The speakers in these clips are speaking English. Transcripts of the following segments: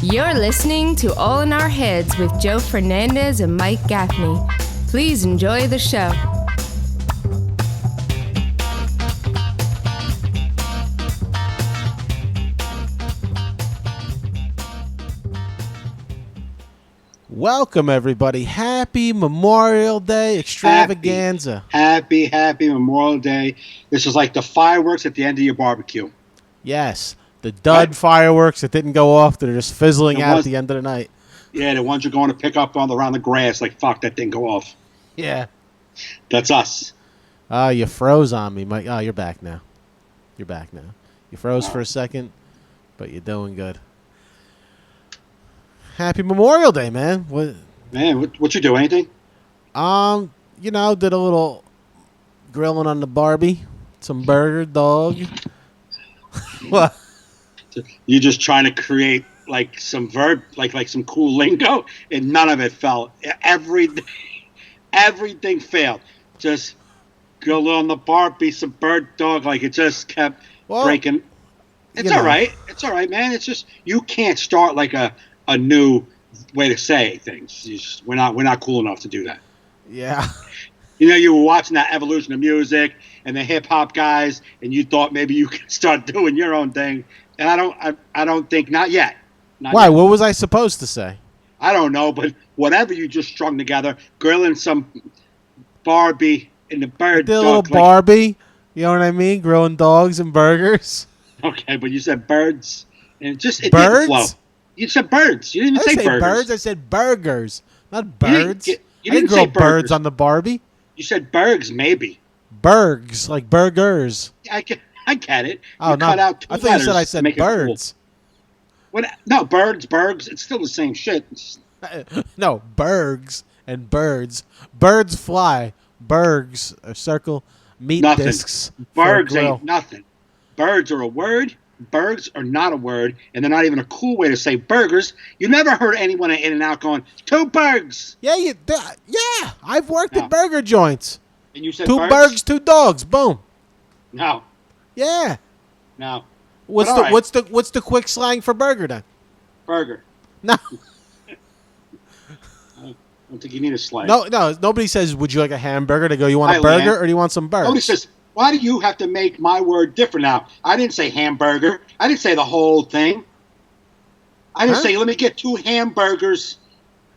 You're listening to All in Our Heads with Joe Fernandes and Mike Gaffney. Please enjoy the show. Welcome, everybody. Happy Memorial Day extravaganza. Happy Memorial Day. This is like the fireworks at the end of your barbecue. Yes, the dud fireworks that didn't go off. They're just fizzling out at the end of the night. Yeah, the ones you're going to pick up around the grass. Like, fuck, that didn't go off. Yeah. That's us. You froze on me, Mike. Oh, you're back now. You froze for a second, but you're doing good. Happy Memorial Day, man. What you do? Anything? Did a little grilling on the Barbie. Some burger, dog. What? You just trying to create like some verb, like some cool lingo, and none of it fell. Everything failed. Just grill on the Barbie, some bird dog. Like it just kept breaking. It's all right. It's all right, man. It's just you can't start like a new way to say things. We're not cool enough to do that. Yeah. You were watching that evolution of music and the hip hop guys, and you thought maybe you could start doing your own thing. And I don't think not yet. Why? Yet. What was I supposed to say? I don't know, but whatever you just strung together, grilling some Barbie in the bird. A little Barbie. You know what I mean? Grilling dogs and burgers. Okay, but you said birds, and it birds? Didn't flow. You said birds. You didn't say burgers. Birds. I said burgers, not birds. You didn't say burgers. Birds on the Barbie. You said bergs, maybe. Bergs, like burgers. I get it. Oh, no. Cut out I thought you said I said birds. Cool. No, bergs. It's still the same shit. No, bergs and birds. Birds fly. Bergs are circle meat discs. Bergs ain't nothing. Birds are a word. Bergs are not a word, and they're not even a cool way to say burgers. You never heard anyone in and out going, 2 bergs. Yeah, I've worked at burger joints. And you said 2 bergs, 2 dogs. Boom. No. Yeah. No. What's the quick slang for burger then? Burger. No. I don't think you need a slang. No. Nobody says, would you like a hamburger? They go, you want a burger or do you want some burgers? Nobody says, why do you have to make my word different now? I didn't say hamburger. I didn't say the whole thing. I didn't say, let me get 2 hamburgers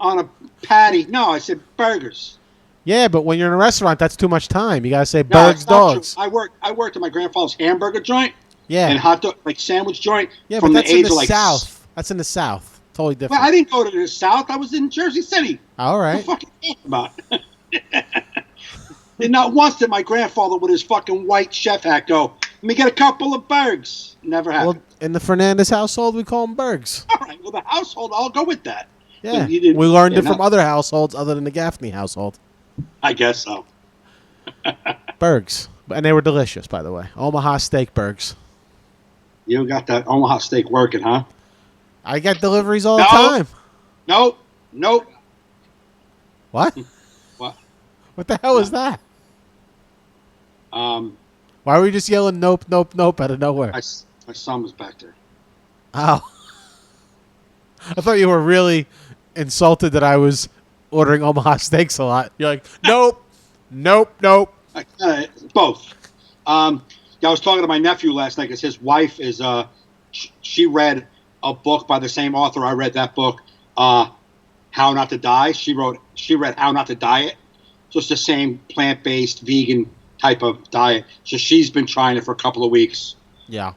on a patty. No, I said burgers. Yeah, but when you're in a restaurant, that's too much time. You got to say burgers, dogs. I worked at my grandfather's hamburger joint. Yeah. And hot dog, like sandwich joint. Yeah, but that's in the South. That's in the South. Totally different. Well, I didn't go to the South. I was in Jersey City. All right. What are you fucking talking about? And not once did my grandfather with his fucking white chef hat go, let me get a couple of bergs. Never happened. Well, in the Fernandes household, we call them bergs. All right. Well, the household, I'll go with that. Yeah. We learned it from other households other than the Gaffney household. I guess so. Bergs. And they were delicious, by the way. Omaha steak bergs. You got that Omaha steak working, huh? I get deliveries all the time. Nope. What? What? What the hell is that? Why were you just yelling nope, nope, nope out of nowhere? My son was back there. Oh. I thought you were really insulted that I was ordering Omaha steaks a lot. You're like, nope, nope. Both. I was talking to my nephew last night because his wife is, she read a book by the same author. I read that book, How Not to Die. She read How Not to Diet. Just the same plant-based, vegan type of diet. So she's been trying it for a couple of weeks. Yeah.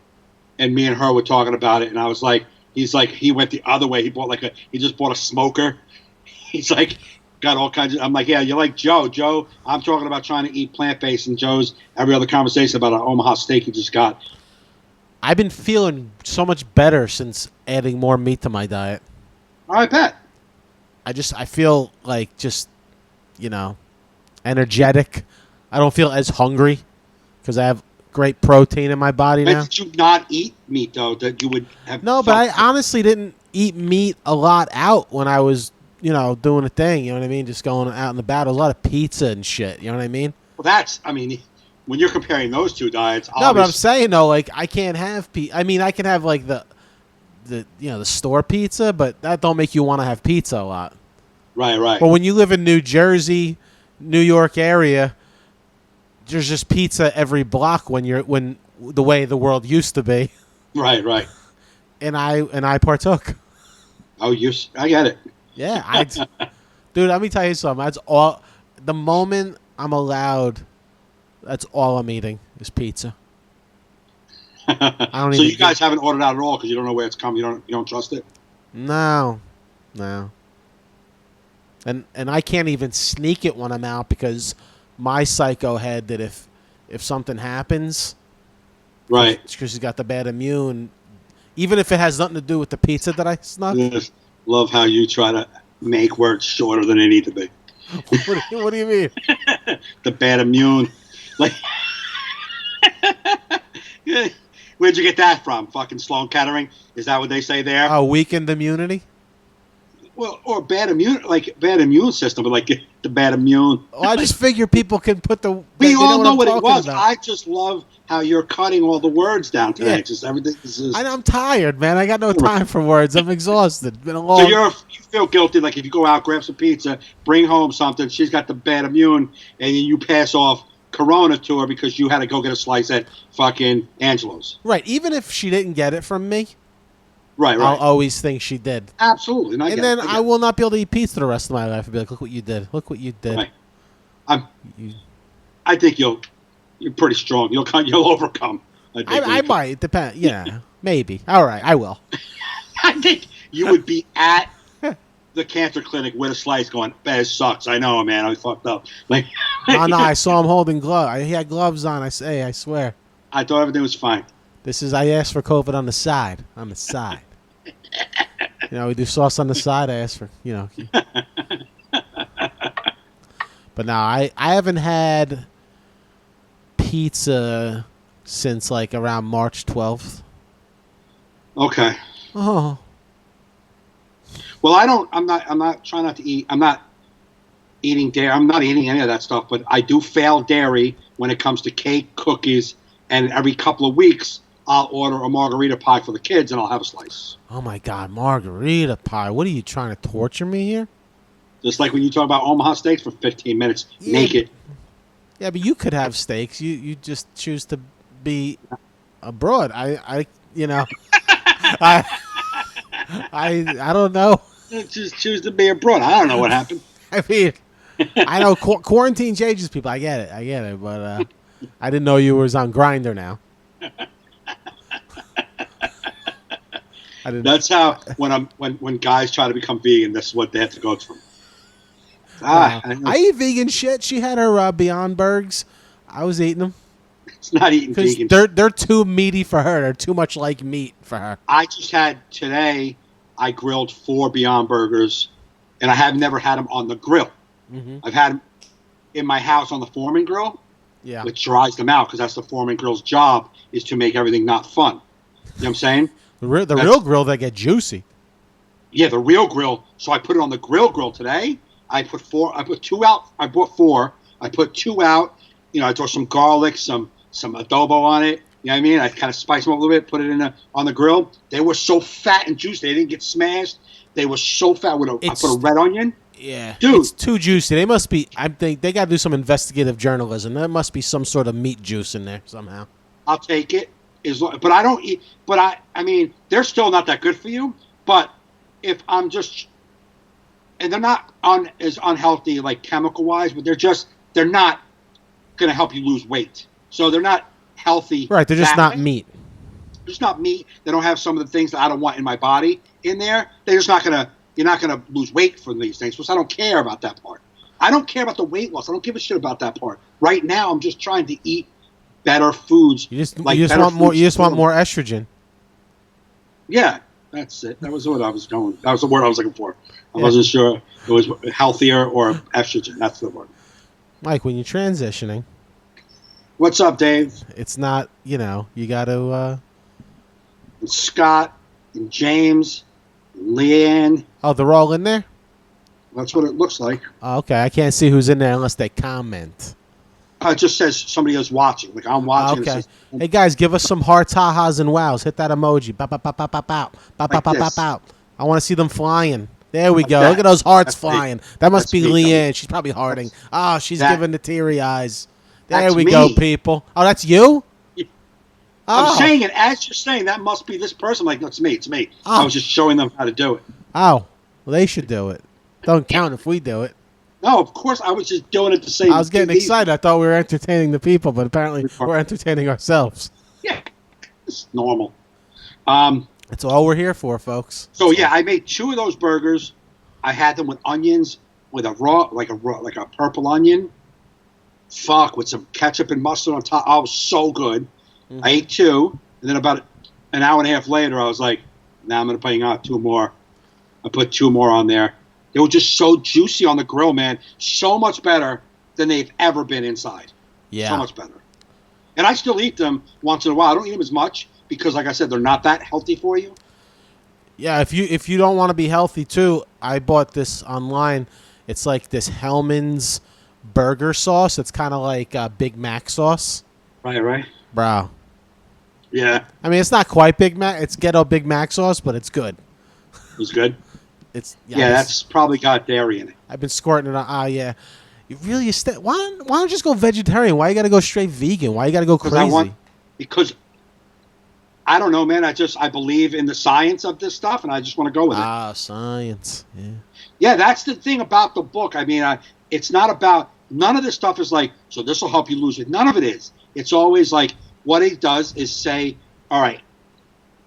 And me and her were talking about it, and I was like, he went the other way. He just bought a smoker. He's like, got all kinds of, I'm like, yeah, you're like Joe. Joe, I'm talking about trying to eat plant-based, and Joe's every other conversation about an Omaha steak he just got. I've been feeling so much better since adding more meat to my diet. I bet. I feel like energetic. I don't feel as hungry because I have great protein in my body now. Did you not eat meat, though, that you would have? No, but I honestly didn't eat meat a lot out when I was, doing a thing. You know what I mean? Just going out in the battle. A lot of pizza and shit. You know what I mean? Well, when you're comparing those two diets. No, but I'm saying, though, like, I can't have I can have, like, the store pizza, but that don't make you want to have pizza a lot. Right. But when you live in New Jersey, New York area, there's just pizza every block when the way the world used to be. Right. And I partook. Oh, I get it. Yeah, dude, let me tell you something. That's all. The moment I'm allowed, that's all I'm eating is pizza. I don't. So you guys haven't ordered out at all because you don't know where it's come. You don't trust it. No. And I can't even sneak it when I'm out because my psycho head that if something happens, right, because she's got the bad immune, even if it has nothing to do with the pizza that I snuck. Just love how you try to make words shorter than they need to be. What do you mean? The bad immune, like. Where'd you get that from? Fucking Sloan Kettering? Is that what they say there? Oh, weakened immunity. Well, or bad immune system, but like the bad immune. Well, I just figure people can put the. We all know what it was. About. I just love how you're cutting all the words down today. Yeah. Just everything. I'm tired, man. I got no time for words. I'm exhausted. Been a long. So you feel guilty, like if you go out, grab some pizza, bring home something. She's got the bad immune, and you pass off Corona to her because you had to go get a slice at fucking Angelo's. Right. Even if she didn't get it from me. Right. I'll always think she did. Absolutely. And then I will not be able to eat pizza the rest of my life. I'll be like, look what you did. Look what you did. Right. I think you're pretty strong. You'll overcome. I might. Depend. Yeah. Maybe. All right. I will. I think you would be at the cancer clinic with a slice going, "That sucks. I know, man. I fucked up." Like, no. I saw him holding gloves. He had gloves on. I swear. I thought everything was fine. I asked for COVID on the side. On the side. We do sauce on the side. I asked for, But no, I haven't had pizza since like around March 12th. Okay. Oh. Well, I'm not trying not to eat. I'm not eating dairy. I'm not eating any of that stuff, but I do fail dairy when it comes to cake, cookies, and every couple of weeks I'll order a margarita pie for the kids and I'll have a slice. Oh my God, margarita pie. What are you trying to torture me here? Just like when you talk about Omaha steaks for 15 minutes, naked. Yeah, but you could have steaks. You just choose to be abroad. I don't know. Just choose to be abroad. I don't know what happened. I mean, I know quarantine changes people. I get it. But I didn't know you was on Grindr now. That's how when guys try to become vegan, that's what they have to go through. I eat vegan shit. She had her Beyond Burgers. I was eating them. It's not eating vegan. They're too meaty for her. They're too much like meat for her. I just had today. I grilled 4 Beyond Burgers, and I have never had them on the grill. Mm-hmm. I've had them in my house on the Foreman grill. Yeah, which dries them out because that's the Foreman grill's job is to make everything not fun. You know what I'm saying? The real grill, they get juicy. Yeah, the real grill. So I put it on the grill today. I put 2 out. I bought 4. I put 2 out. I throw some garlic, some adobo on it. You know what I mean? I kind of spice them up a little bit, put it on the grill. They were so fat and juicy. They didn't get smashed. They were so fat. I put a red onion. Yeah, dude, it's too juicy. They must be. I think they got to do some investigative journalism. There must be some sort of meat juice in there somehow. I'll take it. But I don't eat. But I mean, they're still not that good for you. But if I'm just, and they're not as unhealthy like chemical wise, but they're not going to help you lose weight. So they're not healthy. Right. They're just not meat. They're just not meat. They don't have some of the things that I don't want in my body in there. They're just not going to. You're not going to lose weight from these things, because I don't care about that part. I don't care about the weight loss. I don't give a shit about that part. Right now, I'm just trying to eat better foods. You just want more. You just want more estrogen. Yeah, that's it. That was what I was going. That was the word I was looking for. I wasn't sure it was healthier or estrogen. That's the word. Mike, when you're transitioning, what's up, Dave? It's not. You got to. And Scott and James. Leanne. Oh, they're all in there? That's what it looks like. Oh, okay, I can't see who's in there unless they comment. It just says somebody is watching. Like I'm watching. Okay. It says, Hey guys, give us some hearts, ha-has, and wows. Hit that emoji. Bow, bow, bow, bow, bow, bow. Bow, bow, Like bow, bow, this. bow. I want to see them flying. There we go. that. Look at those hearts That's me. flying. That must That's be me, Leanne. She's probably hearting. Oh, she's that- giving the teary eyes. There That's we me. go, people. Oh, that's you? I'm Oh. saying it as you're saying. That must be this person. Like, no, it's me. It's me. Oh. I was just showing them how to do it. Oh, well, they should do it. Don't count if we do it. No, of course I was just doing it to say. I was getting excited. I thought we were entertaining the people, but apparently we're entertaining ourselves. Yeah, it's normal. That's all we're here for, folks. So yeah, I made 2 of those burgers. I had them with onions, with a raw, like a purple onion. Fuck, with some ketchup and mustard on top. Oh, it was so good. I ate 2, and then about an hour and a half later, I was like, "Now I'm gonna put out 2 more." I put 2 more on there. They were just so juicy on the grill, man. So much better than they've ever been inside. Yeah. So much better. And I still eat them once in a while. I don't eat them as much because, like I said, they're not that healthy for you. Yeah, if you don't want to be healthy too, I bought this online. It's like this Hellman's burger sauce. It's kind of like Big Mac sauce. Right. Bro. Yeah, I mean, it's not quite Big Mac. It's ghetto Big Mac sauce, but it's good. it was good. It's Yeah, that's probably got dairy in it. I've been squirting it on. Yeah. You really why don't you just go vegetarian? Why you got to go straight vegan? Why you got to go crazy? Because I don't know, man. I believe in the science of this stuff, and I just want to go with it. Ah, science. Yeah. Yeah, that's the thing about the book. I mean, it's not about none of this stuff is like, so this will help you lose it. None of it is. It's always like what he does is say, all right,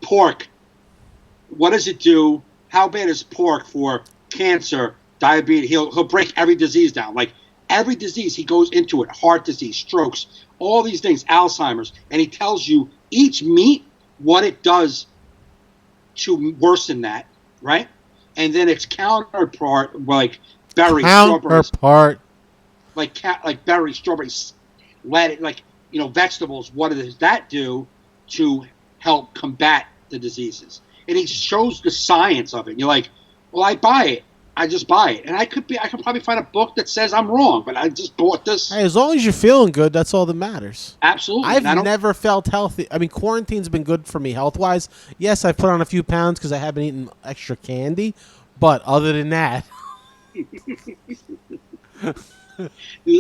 pork. What does it do? How bad is pork for cancer, diabetes? He'll break every disease down. Like every disease, he goes into it. Heart disease, strokes, all these things, Alzheimer's, and he tells you each meat what it does to worsen that, right? And then its counterpart, like berries, strawberries, like berries, strawberries, vegetables. What does that do to help combat the diseases? And he shows the science of it. And you're like, well, I buy it. I just buy it. And I could probably find a book that says I'm wrong, but I just bought this. Hey, as long as you're feeling good, that's all that matters. Absolutely. I've never felt healthy. I mean, quarantine's been good for me health-wise. Yes, I've put on a few pounds because I haven't eaten extra candy. But other than that... He's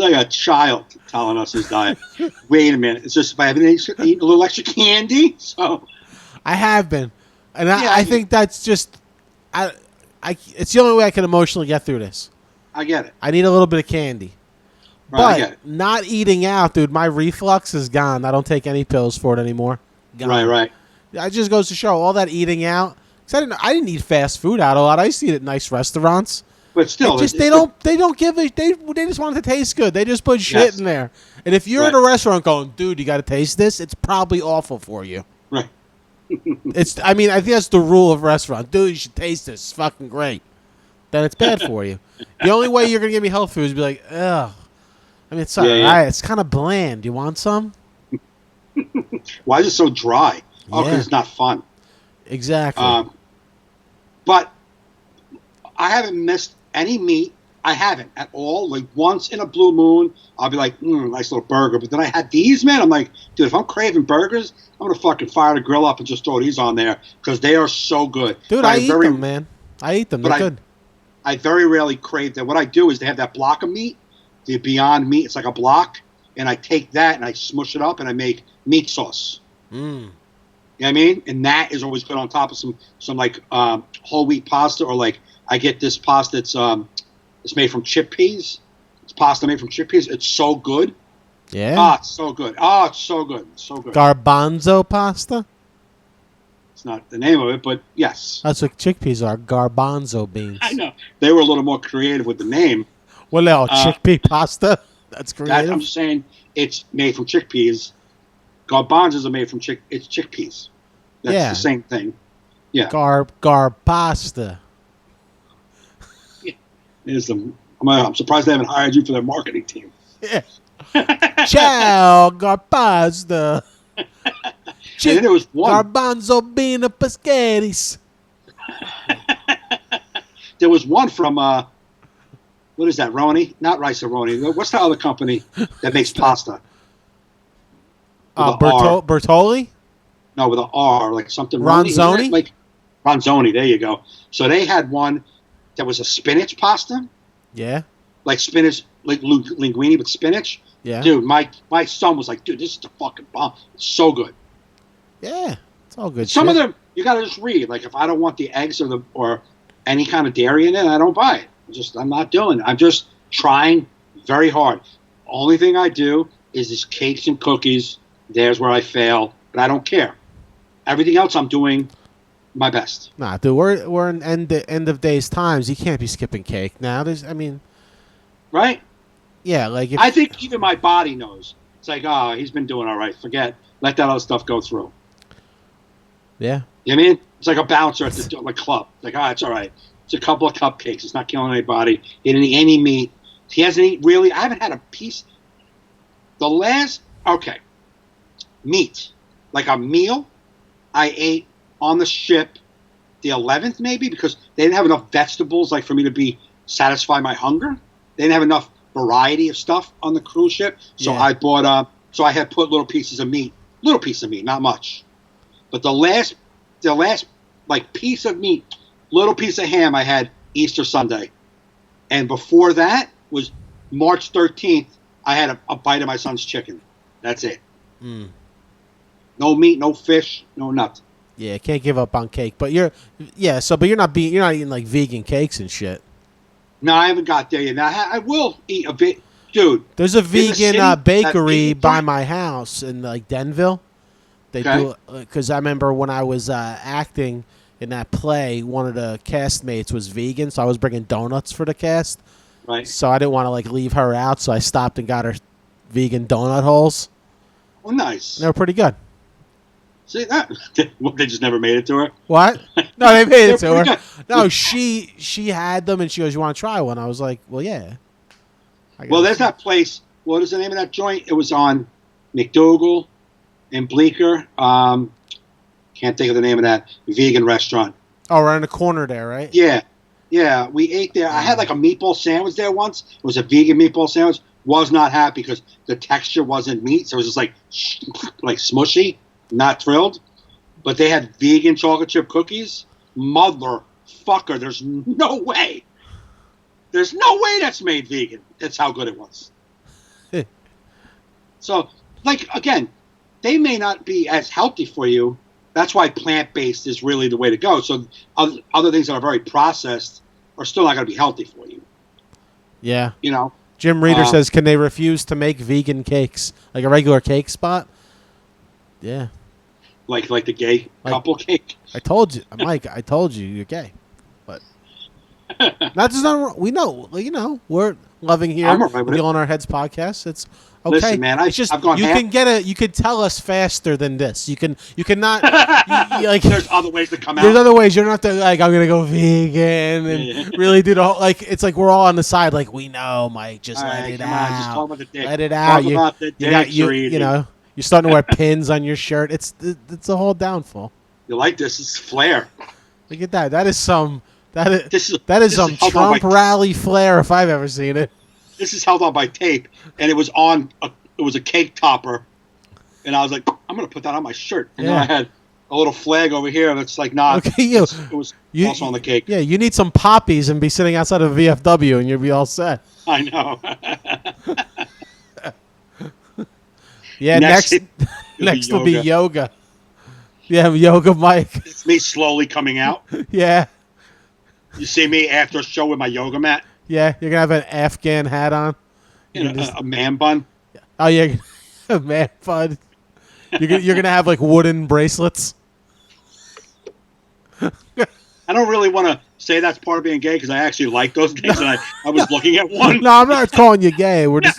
like a child telling us his diet. Wait a minute. It's just if I haven't eaten a little extra candy. So I have been. And I think that's just... it's the only way I can emotionally get through this. I get it. I need a little bit of candy. Right, I but get it. not eating out, dude, my reflux is gone. I don't take any pills for it anymore. Gone. Right. It just goes to show all that eating out. 'Cause I didn't eat fast food out a lot. I used to eat at nice restaurants. But still, They don't give it. They just want it to taste good. They just put shit in there. And if you're at a restaurant going, dude, you got to taste this, it's probably awful for you. Right. I think that's the rule of restaurants. Dude, you should taste this. It's fucking great. Then it's bad for you. The only way you're gonna give me health food is be like, ugh. I mean, it's all right. It's kind of bland. You want some? Why is it so dry? Oh, because it's not fun. Exactly. But I haven't missed any meat. I haven't at all. Like once in a blue moon, I'll be like, nice little burger. But then I had these, man. I'm like, dude, if I'm craving burgers, I'm gonna fucking fire the grill up and just throw these on there because they are so good. Dude, I eat them, man. I eat them. They're good. I very rarely crave that. What I do is they have that block of meat, the Beyond Meat. It's like a block, and I take that and I smush it up and I make meat sauce. You know what I mean? And that is always good on top of some like whole wheat pasta, or like I get this pasta. It's made from chickpeas. It's pasta made from chickpeas. It's so good. Yeah. Ah, it's so good. Oh, it's so good. It's so good. Garbanzo pasta? It's not the name of it, but yes. That's what chickpeas are. Garbanzo beans. I know. They were a little more creative with the name. Well, no, chickpea pasta? That's creative. I'm just saying it's made from chickpeas. Garbanzos are made from chickpeas. That's the same thing. Yeah. Pasta. I'm surprised they haven't hired you for their marketing team. Yeah. Ciao, garpasta. And then there was one. Garbanzo bean pascheris. There was one from what is that? Roni? Not Rice-A-Roni. What's the other company that makes pasta? Bertoli? No, with an R, like something. Ronzoni? Like Ronzoni. There you go. So they had one that was a spinach pasta. Yeah. Like spinach, like linguine with spinach. Yeah. Dude, my son was like, dude, this is the fucking bomb. It's so good. Yeah. It's all good. Some of them you gotta just read. Like if I don't want the eggs or any kind of dairy in it, I don't buy it. I'm not doing it. I'm just trying very hard. Only thing I do is this cakes and cookies. There's where I fail, but I don't care. Everything else I'm doing my best. Nah, dude, we're in end of days times. You can't be skipping cake now. Right? Yeah, like I think even my body knows. It's like, oh, he's been doing all right. Forget. Let that other stuff go through. Yeah. You know what I mean? It's like a bouncer at the club. Like, it's all right. It's a couple of cupcakes. It's not killing anybody. He didn't eat any meat. He hasn't eaten really. I haven't had a piece. Meat. Like a meal I ate on the ship the 11th maybe because they didn't have enough vegetables like for me to satisfy my hunger. They didn't have enough variety of stuff on the cruise ship. So I bought I had put little piece of meat, not much. But the last like piece of meat, little piece of ham I had Easter Sunday. And before that was March 13th, I had a bite of my son's chicken. That's it. Mm. No meat, no fish, no nothing. Yeah, can't give up on cake. But you're not eating like vegan cakes and shit. No, I haven't got there yet. Now I will eat a bit, dude. There's a vegan bakery by my house in like Denville. They do because I remember when I was acting in that play, one of the castmates was vegan, so I was bringing donuts for the cast. Right. So I didn't want to like leave her out, so I stopped and got her vegan donut holes. Oh, nice. They were pretty good. See that? They just never made it to her. What? No, they made it to her. Good. No, she had them, and she goes, "You want to try one?" I was like, "Well, yeah." Well, there's that place. What is the name of that joint? It was on McDougal in Bleecker. Can't think of the name of that vegan restaurant. Oh, right in the corner there, right? Yeah. We ate there. I had like a meatball sandwich there once. It was a vegan meatball sandwich. Was not happy because the texture wasn't meat, so it was just like smushy. Not thrilled. But they had vegan chocolate chip cookies. Motherfucker, there's no way. There's no way that's made vegan. That's how good it was. So, again, they may not be as healthy for you. That's why plant-based is really the way to go. So other things that are very processed are still not going to be healthy for you. Yeah. You know? Jim Reeder says, can they refuse to make vegan cakes? Like a regular cake spot? Yeah. Like the gay couple cake? I told you, Mike, you're gay. But that's just not, we know, we're loving here. I'm all right with it. On Our Heads podcast. It's okay. Listen, man, it's just, I've gone you could tell us faster than this. You cannot, there's other ways to come out. There's other ways. You don't have to, I'm going to go vegan and really do the whole, it's like we're all on the side, we know, Mike, just let it out. Just talk about the dick. Let it out. Talk about the dick. You're starting to wear pins on your shirt. It's a whole downfall. You like this? It's flair. Look at that. That is some some held Trump rally flair if I've ever seen it. This is held on by tape, and it was a cake topper, and I was like, I'm gonna put that on my shirt. And then I had a little flag over here that's like, nah. Okay, it was also on the cake. Yeah, you need some poppies and be sitting outside of a VFW, and you'll be all set. I know. Yeah, next will be yoga. Yeah, yoga, Mike. It's me slowly coming out. Yeah. You see me after a show with my yoga mat? Yeah, you're going to have an Afghan hat on. A man bun? Oh, yeah, a man bun. You're going to have, wooden bracelets. I don't really want to say that's part of being gay because I actually like those things, and I was looking at one. No, I'm not calling you gay. We're just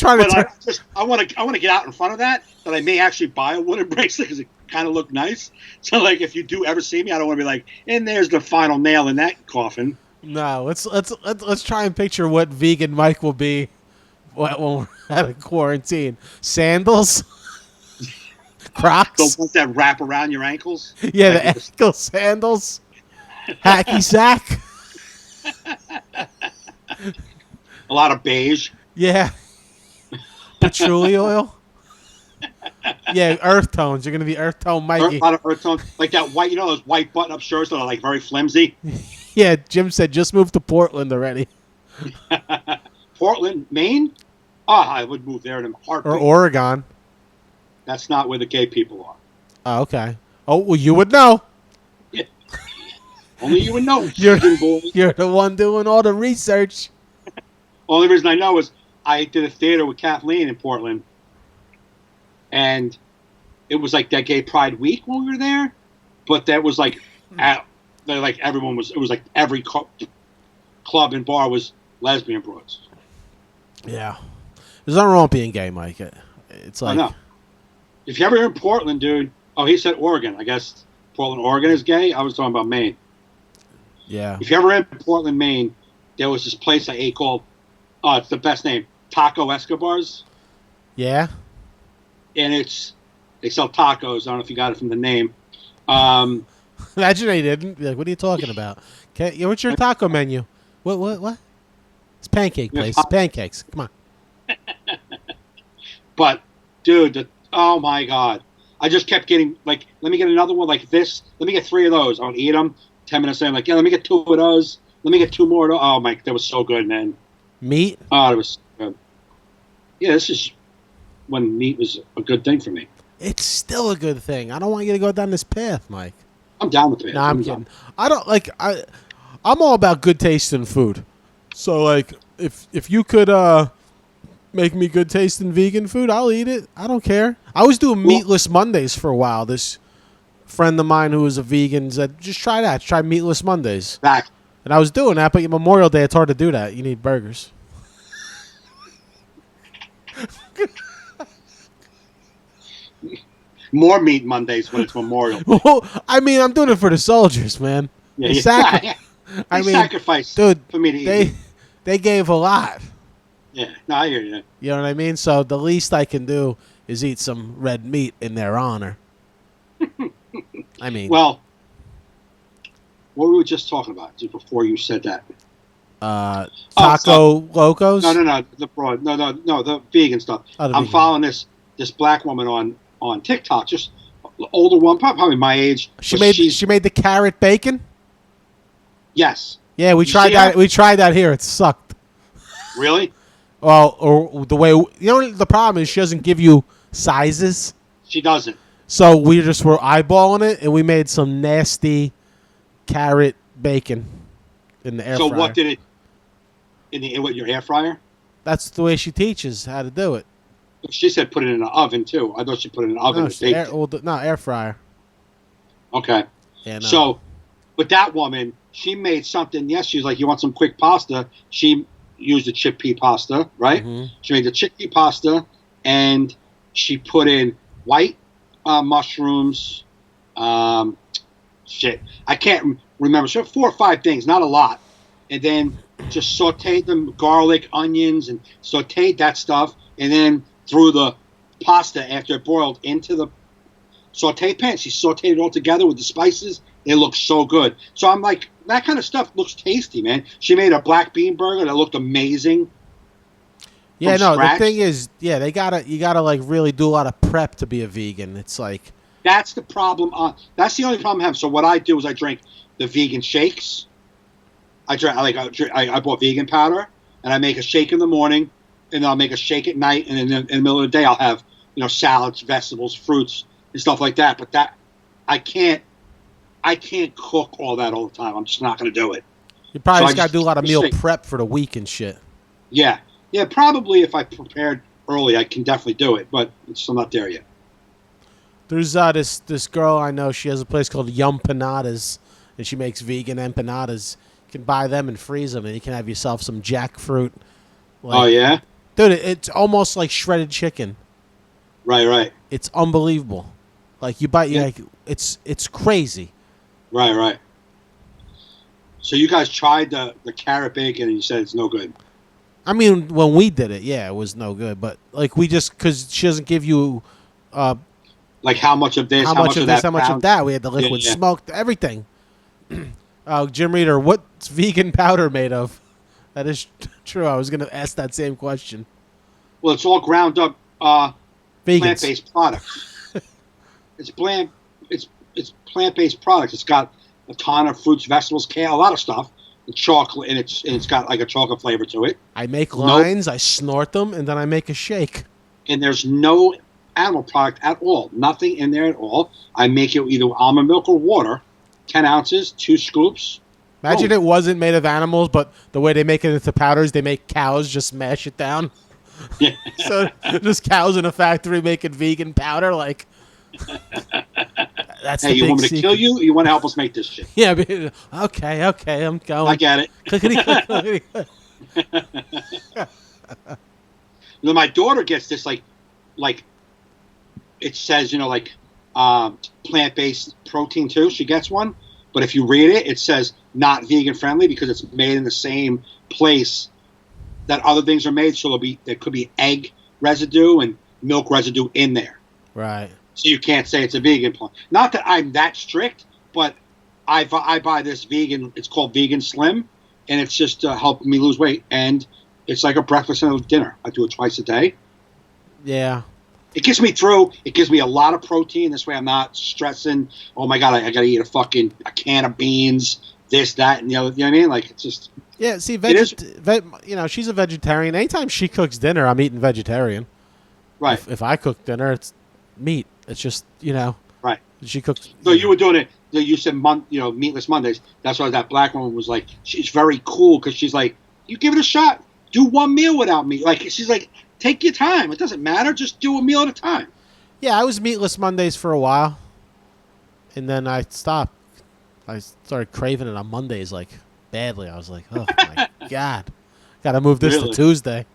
trying to. I want to get out in front of that I may actually buy a wooden bracelet because it kind of looked nice. So if you do ever see me, I don't want to be like, and there's the final nail in that coffin. No, let's try and picture what vegan Mike will be when we're out of quarantine. Sandals, Crocs, the ones that wrap around your ankles. Yeah, the ankle sandals. Hacky sack. A lot of beige. Yeah. Patchouli oil. Yeah, earth tones. You're gonna be earth tone Mikey. A lot of earth tones, like that white. You know those white button-up shirts that are like very flimsy. Yeah, Jim said just move to Portland already. Portland, Maine. I would move there in a heartbeat. Or Oregon. That's not where the gay people are. Oh, okay. Oh, well, you would know. Yeah. Only you would know. You're the one doing all the research. Only reason I know is I did a theater with Kathleen in Portland, and it was like that Gay Pride Week when we were there, but that was like, like everyone was. It was like every club and bar was lesbian broads. Yeah, there's nothing wrong with being gay, Mike. It's like, no. If you're ever in Portland, dude. Oh, he said Oregon. I guess Portland, Oregon is gay. I was talking about Maine. Yeah. If you're ever in Portland, Maine, there was this place I ate called. Oh, it's the best name. Taco Escobars. Yeah. And they sell tacos. I don't know if you got it from the name. Imagine they didn't. Be like, what are you talking about? Okay, what's your taco menu? What? It's pancake place. It's pancakes. Come on. But, dude, oh my God. I just kept getting, like, let me get another one like this. Let me get 3 of those. I'll eat them. 10 minutes in, I'm like, yeah, let me get 2 of those. Let me get 2 more of those. Oh, my, that was so good, man. Meat? Oh, it was so good. Yeah, this is when meat was a good thing for me. It's still a good thing. I don't want you to go down this path, Mike. I'm down with it. No, I'm kidding. I don't like. I'm all about good taste in food. So like, if you could make me good tasting vegan food, I'll eat it. I don't care. I was doing meatless Mondays for a while. This friend of mine who was a vegan said, just try that. Try meatless Mondays. Back. And I was doing that, but Memorial Day, it's hard to do that. You need burgers. More meat Mondays when it's Memorial Day. Well, I mean, I'm doing it for the soldiers, man. Yeah, I mean, sacrifice, dude, for me to eat. They gave a lot. Yeah, no, I hear you. You know what I mean? So the least I can do is eat some red meat in their honor. I mean, well, what were we just talking about just before you said that? Taco Locos? No, the broad. No, the vegan stuff. I'm following this black woman on TikTok, just older one, probably my age. She made the carrot bacon? Yes. Yeah, we tried that. We tried that here. It sucked. Really? Well, or the way the problem is she doesn't give you sizes. She doesn't. So we just were eyeballing it, and we made some nasty carrot bacon in the air fryer. So what did it in your air fryer? That's the way she teaches how to do it. She said put it in an oven too. I thought she put it in an oven. Air fryer. Okay. Yeah, no. So, but that woman, she made something. Yes, she's like, you want some quick pasta? She used the chickpea pasta, right? Mm-hmm. She made the chickpea pasta, and she put in white mushrooms. Shit, I can't remember. So 4 or 5 things, not a lot, and then just sauteed them, garlic, onions, and sauteed that stuff, and then threw the pasta after it boiled into the saute pan. She sauteed it all together with the spices. It looks so good. So I'm like, that kind of stuff looks tasty, man. She made a black bean burger that looked amazing. Yeah, no, scratch. The thing is, yeah, you gotta like really do a lot of prep to be a vegan. It's like that's the problem. That's the only problem I have. So what I do is I drink the vegan shakes. I bought vegan powder, and I make a shake in the morning, and then I'll make a shake at night, and then in the middle of the day I'll have salads, vegetables, fruits, and stuff like that. But that I can't cook all that all the time. I'm just not going to do it. You probably just got to do a lot of meal prep for the week and shit. Yeah. Probably if I prepared early, I can definitely do it, but I'm still not there yet. There's this girl I know. She has a place called Yum Panadas, and she makes vegan empanadas. You can buy them and freeze them, and you can have yourself some jackfruit. Oh yeah, dude, it's almost like shredded chicken. Right. It's unbelievable. Like you bite, like it's crazy. Right. So you guys tried the carrot bacon, and you said it's no good. I mean, when we did it, yeah, it was no good. But like because she doesn't give you, like how much of this, how much of this, how much of that. We had the liquid smoked everything. Jim Reader, what's vegan powder made of? That is true. I was going to ask that same question. Well, it's all ground up Vegans. plant-based products. It's plant-based products. It's got a ton of fruits, vegetables, kale, a lot of stuff. And chocolate, and it's got like a chocolate flavor to it. I make lines, I snort them, and then I make a shake. And there's no animal product at all. Nothing in there at all. I make it either almond milk or water. 10 ounces, 2 scoops. Imagine it wasn't made of animals, but the way they make it into powders, they make cows just mash it down. Yeah. So just cows in a factory making vegan powder, like. That's Hey, you want me to kill you? Or you want to help us make this shit? Yeah. Okay. I'm going. I get it. Clickety-click. My daughter gets this like it says, plant-based protein too. She gets one, but if you read it, it says not vegan friendly because it's made in the same place that other things are made. So there could be egg residue and milk residue in there. Right. So you can't say it's a vegan plant. Not that I'm that strict, but I buy this vegan. It's called Vegan Slim, and it's just helping me lose weight. And it's like a breakfast and a dinner. I do it twice a day. Yeah. It gets me through. It gives me a lot of protein. This way I'm not stressing. Oh, my God, I got to eat a can of beans, this, that, and the other. You know what I mean? Like, it's just... Yeah, see, she's a vegetarian. Anytime she cooks dinner, I'm eating vegetarian. Right. If I cook dinner, it's meat. It's just, Right. She cooks. So you were doing it. You said, Meatless Mondays. That's why that black woman was like, she's very cool because she's like, you give it a shot. Do one meal without meat. Like, she's like, take your time. It doesn't matter. Just do a meal at a time. Yeah, I was Meatless Mondays for a while, and then I stopped. I started craving it on Mondays, like, badly. I was like, oh, my God. Got to move this to Tuesday.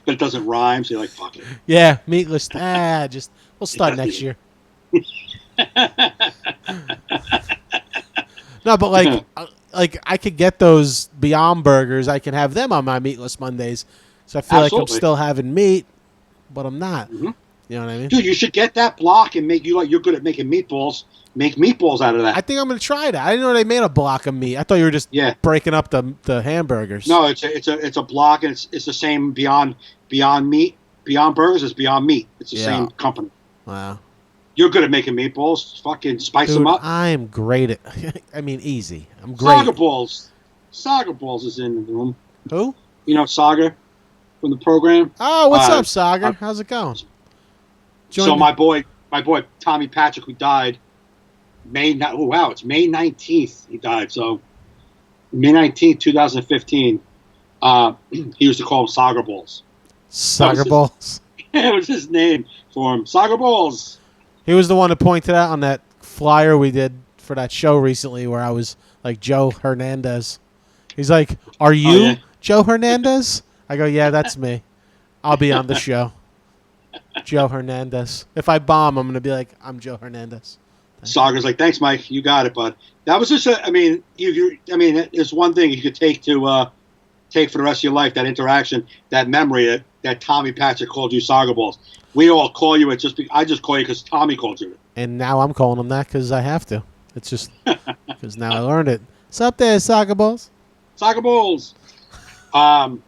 But it doesn't rhyme, so you're like, fuck it. Yeah, meatless. We'll start next year. No, but like I could get those Beyond Burgers. I can have them on my Meatless Mondays. So I feel like I'm still having meat, but I'm not. Mm-hmm. You know what I mean? Dude, you should get that block and make you're good at making meatballs. Make meatballs out of that. I think I'm going to try that. I didn't know they made a block of meat. I thought you were just breaking up the hamburgers. No, it's a block, and it's the same Beyond Meat. Beyond Burgers is Beyond Meat. It's the same company. Wow. You're good at making meatballs. Fucking spice them up. I am great at. I mean, easy. I'm great. Saga Balls is in the room. Who? Saga from the program. Oh, what's up, Saga? How's it going? So my boy Tommy Patrick, who died it's May 19th he died. So May 19th, 2015. He used to call him Saga Balls. Saga Balls? It was his name for him. Saga Balls. He was the one who pointed out on that flyer we did for that show recently where I was like Joe Hernandez. He's like, are you Joe Hernandez? I go, yeah, that's me. I'll be on the show. Joe Hernandez. If I bomb, I'm going to be like, I'm Joe Hernandez. Saga's like, thanks, Mike. You got it, bud. That was just, it's one thing you could take for the rest of your life, that interaction, that memory that Tommy Patrick called you Saga Balls. We all call you it I just call you because Tommy called you it. And now I'm calling him that because I have to. It's just because now I learned it. What's up there, Saga Balls? Saga Balls. I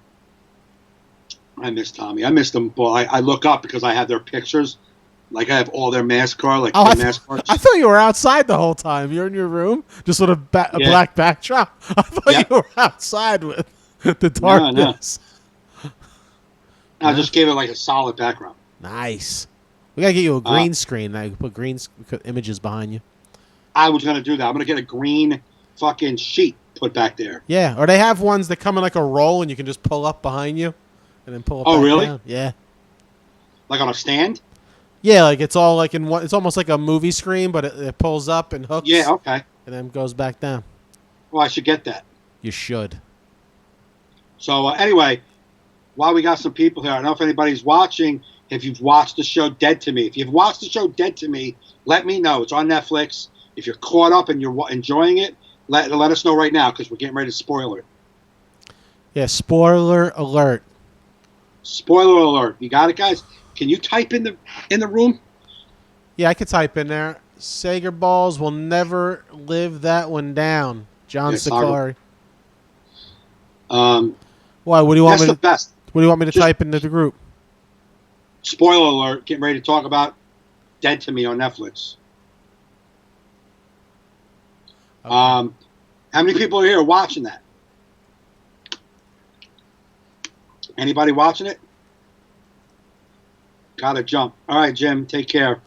miss Tommy. I miss them. Boy, I look up because I have their pictures. Like, I have all their mascot, mascots. I thought you were outside the whole time. You're in your room, just with a black backdrop. I thought you were outside with the darkness. No. I just gave it like a solid background. Nice. We gotta get you a green screen. Put images behind you. I was gonna do that. I'm gonna get a green fucking sheet put back there. Yeah, or they have ones that come in like a roll, and you can just pull up behind you, and then pull up. Oh, really? Down. Yeah. Like on a stand? Yeah, like it's all like in one. It's almost like a movie screen, but it pulls up and hooks. Yeah, okay. And then goes back down. Well, I should get that. You should. So anyway, while we got some people here, I don't know if anybody's watching. If you've watched the show Dead to Me, if you've watched the show Dead to Me, let me know. It's on Netflix. If you're caught up and you're enjoying it, let us know right now because we're getting ready to spoil it. Yeah, spoiler alert. Spoiler alert. You got it, guys? Can you type in the room? Yeah, I could type in there. Sager Balls will never live that one down. John Sakari. Why? What do you want That's me the best. What do you want me to Just- type into the group? Spoiler alert, getting ready to talk about Dead to Me on Netflix. Okay. How many people are here watching that? Anybody watching it? Gotta jump. All right, Jim, take care.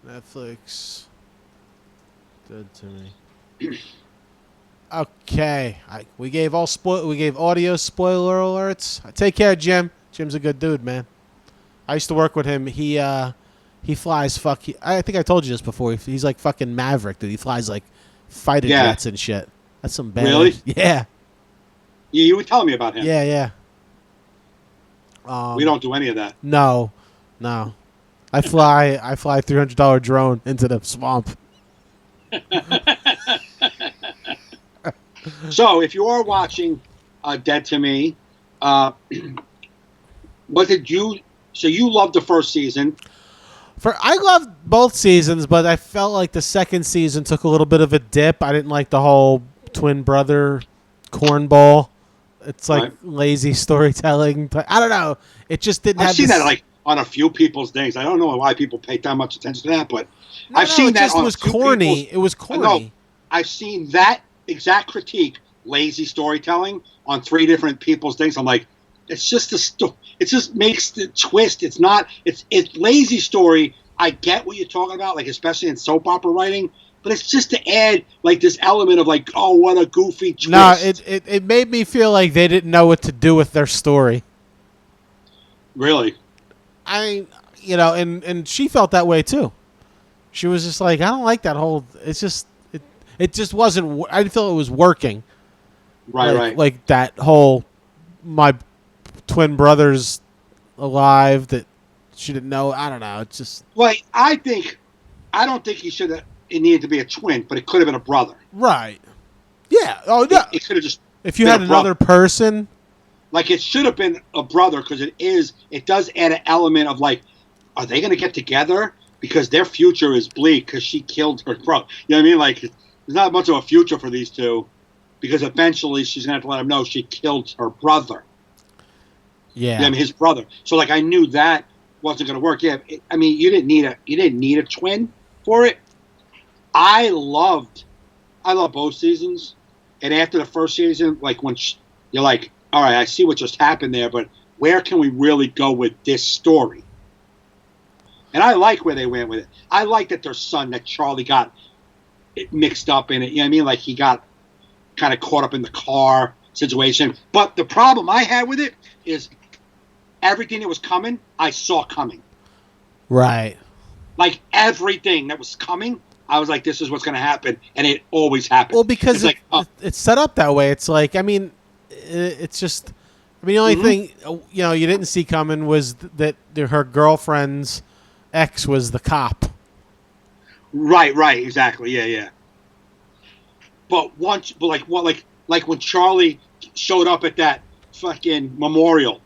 Netflix. Dead to Me. Okay, we gave audio spoiler alerts. Take care, Jim. Jim's a good dude, man. I used to work with him. He flies. I think I told you this before. He's like fucking Maverick, dude. He flies like fighter jets and shit. That's some bad. Really? Yeah. Yeah, you were telling me about him. Yeah. We don't do any of that. No. I fly $300 drone into the swamp. So, if you are watching Dead to Me, what did you? So you loved the first season. I loved both seasons, but I felt like the second season took a little bit of a dip. I didn't like the whole twin brother cornball. It's like lazy storytelling. I don't know. It just didn't. I've seen that like on a few people's things. I don't know why people pay that much attention to that, but I've seen that. It was corny. It was corny. No, I've seen that exact critique, lazy storytelling, on 3 different people's things. I'm like, it's just it just makes the twist. It's not. It's lazy story. I get what you're talking about, like especially in soap opera writing. But it's just to add like this element of like, oh, what a goofy twist. No, it made me feel like they didn't know what to do with their story. Really? And she felt that way too. She was just like, I don't like that whole. It's just it just wasn't. I didn't feel it was working. Right. Like that whole my twin brother's alive that she didn't know. I don't know. It's just. Well, I don't think he should have. It needed to be a twin, but it could have been a brother. Right. Yeah. Oh no. It could have just. If you had another person. Like it should have been a brother because it does add an element of like, are they going to get together? Because their future is bleak because she killed her brother. You know what I mean? Like, there's not much of a future for these two because eventually she's going to have to let him know she killed her brother. Yeah. You know, I mean, his brother. So like, I knew that wasn't going to work. Yeah. I mean, you didn't need a twin for it. I love both seasons. And after the first season, like when you're like, all right, I see what just happened there, but where can we really go with this story? And I like where they went with it. I like that their son, that Charlie, got it mixed up in it. You know what I mean? Like he got kind of caught up in the car situation. But the problem I had with it is everything that was coming, I saw coming. Right. Like everything that was coming, I was like, this is what's going to happen. And it always happened. Well, because it's set up that way. It's like, I mean, it's just, I mean, the only thing, you didn't see coming was that her girlfriend's ex was the cop. Right, exactly. Yeah. But like when Charlie showed up at that fucking memorial,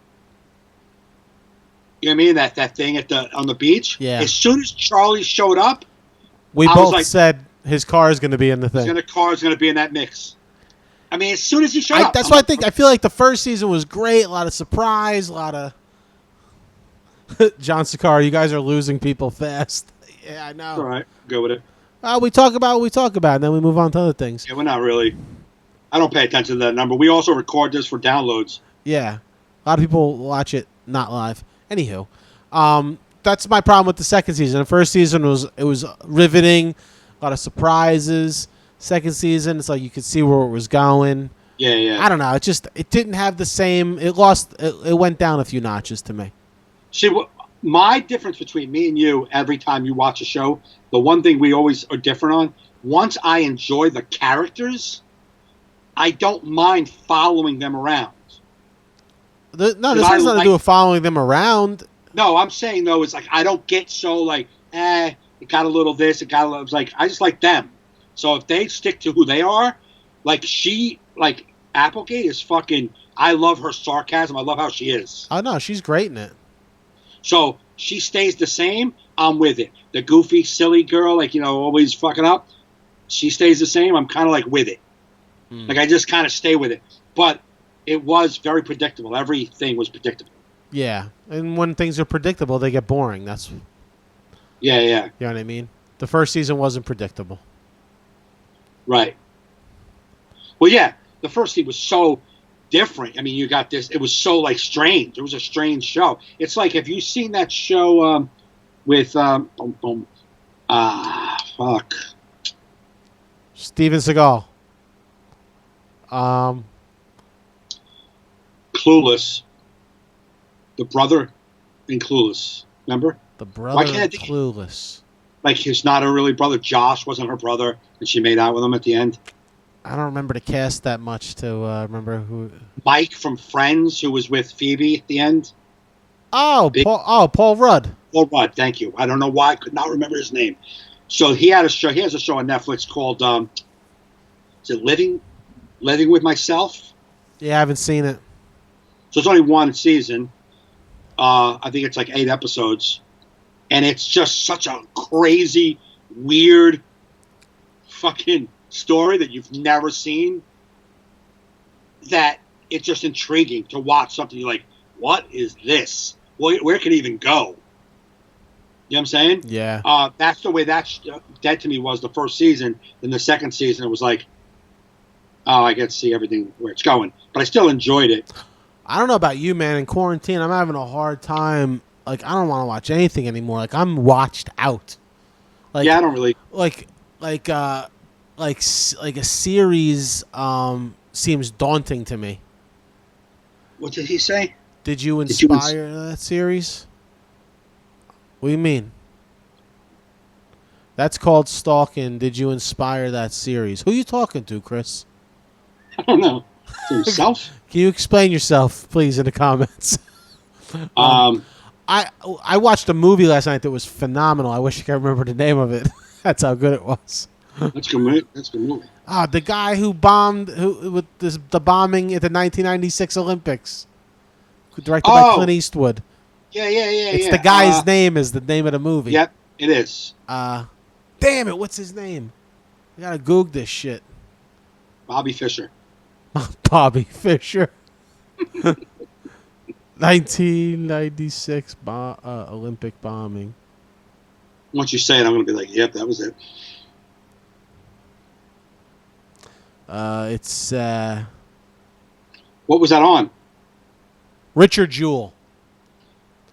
you know what I mean? That thing on the beach. Yeah. As soon as Charlie showed up, we both said his car is going to be in the thing. His car is going to be in that mix. I mean, as soon as he showed up. That's why I feel like the first season was great. A lot of surprise, a lot of John Sakara. You guys are losing people fast. Yeah, I know. All right, go with it. We talk about what we talk about, and then we move on to other things. Yeah, we're not really. I don't pay attention to that number. We also record this for downloads. Yeah, a lot of people watch it not live. Anywho, that's my problem with the second season. The first season was riveting, a lot of surprises. Second season, it's like you could see where it was going. Yeah. I don't know. It didn't have the same. It went down a few notches to me. See, my difference between me and you, every time you watch a show, the one thing we always are different on, once I enjoy the characters, I don't mind following them around. This has nothing to do with following them around. No, I'm saying, though, it's like I don't get so like, it got a little this, it got a little, it's like, I just like them. So if they stick to who they are, like Applegate is fucking, I love her sarcasm. I love how she is. Oh, no, she's great in it. So she stays the same, I'm with it. The goofy, silly girl, like, always fucking up, she stays the same, I'm kind of like with it. Like I just kind of stay with it. But it was very predictable. Everything was predictable. Yeah, and when things are predictable, they get boring. That's Yeah. you know what I mean. The first season wasn't predictable. Right. Well, yeah, the first season was so different. I mean, you got this. It was so like strange. It was a strange show. It's like, have you seen that show with fuck, Steven Seagal. Clueless, the brother in Clueless. Remember? The brother in Clueless. Like he's not a really brother. Josh wasn't her brother, and she made out with him at the end. I don't remember the cast that much to remember who. Mike from Friends, who was with Phoebe at the end. Paul Rudd. Paul Rudd, thank you. I don't know why I could not remember his name. So he had a show. He has a show on Netflix called is it Living with Myself? Yeah, I haven't seen it. So it's only one season. I think it's like 8 episodes, and it's just such a crazy, weird, fucking story that you've never seen. That it's just intriguing to watch something. You're like, what is this? Where can it even go? You know what I'm saying? Yeah. That's the way that to me was the first season. Then the second season, it was like, oh, I get to see everything where it's going. But I still enjoyed it. I don't know about you, man. In quarantine, I'm having a hard time. Like, I don't want to watch anything anymore. Like, I'm watched out. Like, yeah, I don't really like a series seems daunting to me. What did he say? Did you inspire that series? What do you mean? That's called stalking. Did you inspire that series? Who are you talking to, Chris? I don't know. To himself? Can you explain yourself, please, in the comments? I watched a movie last night that was phenomenal. I wish I could remember the name of it. That's how good it was. That's a good movie. The guy who bombed with the bombing at the 1996 Olympics, directed by Clint Eastwood. Yeah. It's the guy's name is the name of the movie. Yep, it is. Damn it, what's his name? I gotta Goog this shit. Bobby Fischer. Bobby Fischer. 1996 Olympic bombing. Once you say it, I'm going to be like, yep, that was it. It's what was that on? Richard Jewell.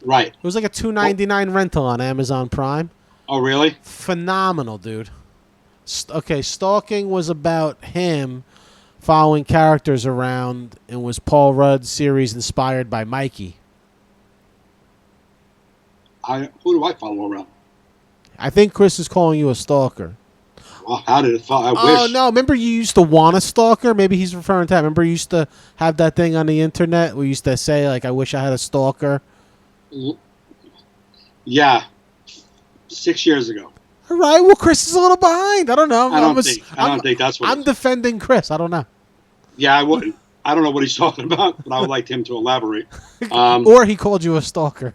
Right. It was like a $2.99 rental on Amazon Prime. Oh, really? Phenomenal, dude. Okay, Stalking was about him following characters around and was Paul Rudd's series inspired by Mikey. Who do I follow around? I think Chris is calling you a stalker. Well, how did it fall? I wish. No, remember you used to want a stalker? Maybe he's referring to that. Remember you used to have that thing on the internet where you used to say, like, I wish I had a stalker? Yeah. 6 years ago. All right, well, Chris is a little behind. I don't know. I don't think that's what I'm defending Chris. I don't know. Yeah, I wouldn't. I don't know what he's talking about, but I would like him to elaborate. Or he called you a stalker.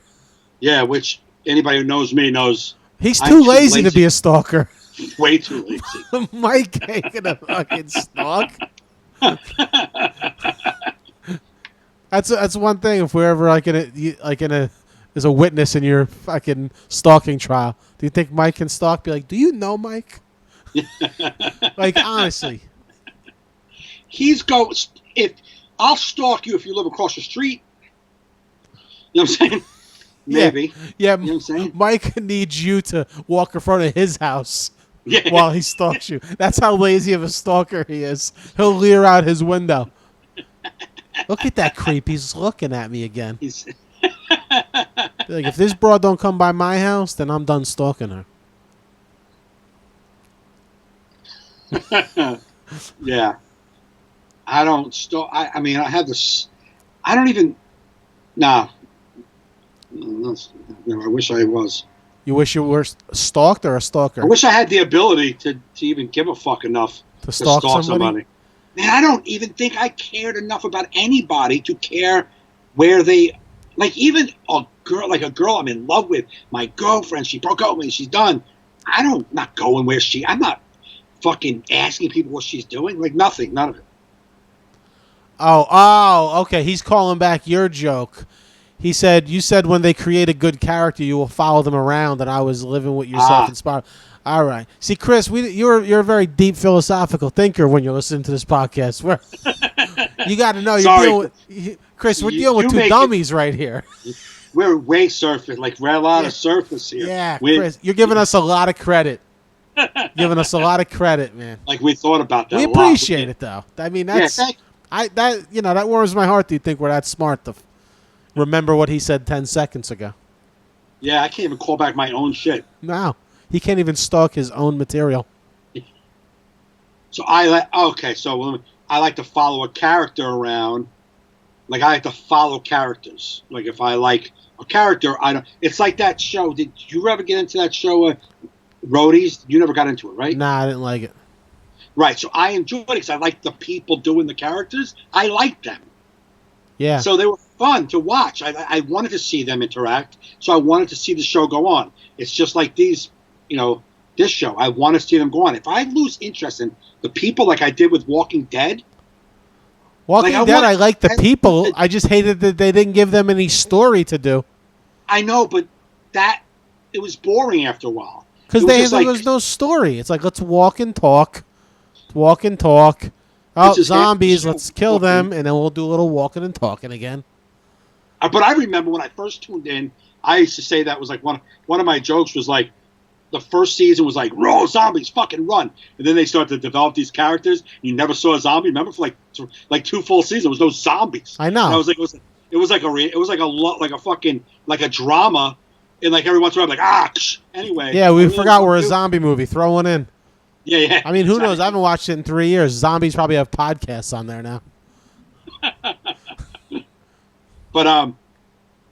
Yeah, which anybody who knows me knows. He's too lazy to be a stalker. Way too lazy. Mike ain't gonna fucking stalk. That's one thing. If we're ever there's a witness in your fucking stalking trial, do you think Mike can stalk? Be like, do you know Mike? Like, honestly. If I'll stalk you if you live across the street. You know what I'm saying? Maybe. Yeah. You know what I'm saying? Mike needs you to walk in front of his house Yeah. while he stalks you. That's how lazy of a stalker he is. He'll leer out his window. Look at that creep. He's looking at me again. Like, if this broad don't come by my house, then I'm done stalking her. Yeah. I don't stalk. I mean, I have this. I don't even. Nah. I wish I was. You wish you were stalked or a stalker? I wish I had the ability to even give a fuck enough to stalk somebody. Man, I don't even think I cared enough about anybody to care where they. Like, even a girl I'm in love with, my girlfriend, she broke up with me, she's done. I'm not going where I'm not fucking asking people what she's doing. Like, nothing, none of it. Okay. He's calling back your joke. He said, you said when they create a good character, you will follow them around, and I was living with yourself inspired. All right. See, Chris, you're a very deep philosophical thinker when you're listening to this podcast. You got to know. Chris, we're dealing with two dummies right here. We're way surface, like we're a lot of surface here. Yeah, Chris, you're giving us a lot of credit. Giving us a lot of credit, man. Like we thought about that. We appreciate it, though. I mean, that's that warms my heart. Do you think we're that smart to remember what he said 10 seconds ago? Yeah, I can't even call back my own shit. No, he can't even stalk his own material. So I like to follow a character around. Like I like to follow characters. Like if I like a character, I don't. It's like that show. Did you ever get into that show, Roadies? You never got into it, right? Nah, I didn't like it. Right. So I enjoyed it because I like the people doing the characters. I liked them. Yeah. So they were fun to watch. I wanted to see them interact. So I wanted to see the show go on. It's just like this show. I want to see them go on. If I lose interest in the people like I did with Walking Dead. I like the people. I just hated that they didn't give them any story to do. I know, but it was boring after a while. Because there was no story. It's like, let's walk and talk. Oh, zombies, let's kill them, and then we'll do a little walking and talking again. But I remember when I first tuned in, I used to say that was like one of my jokes was like, the first season was like, roll zombies, fucking run. And then they started to develop these characters. You never saw a zombie. Remember for like 2 full seasons, there was no zombies. I know. And I was like, it was like a drama. And like every once in a while, I'm like, anyway. Yeah, we forgot we're a zombie movie. Throw one in. Yeah. I mean, who knows? I haven't watched it in 3 years. Zombies probably have podcasts on there now. But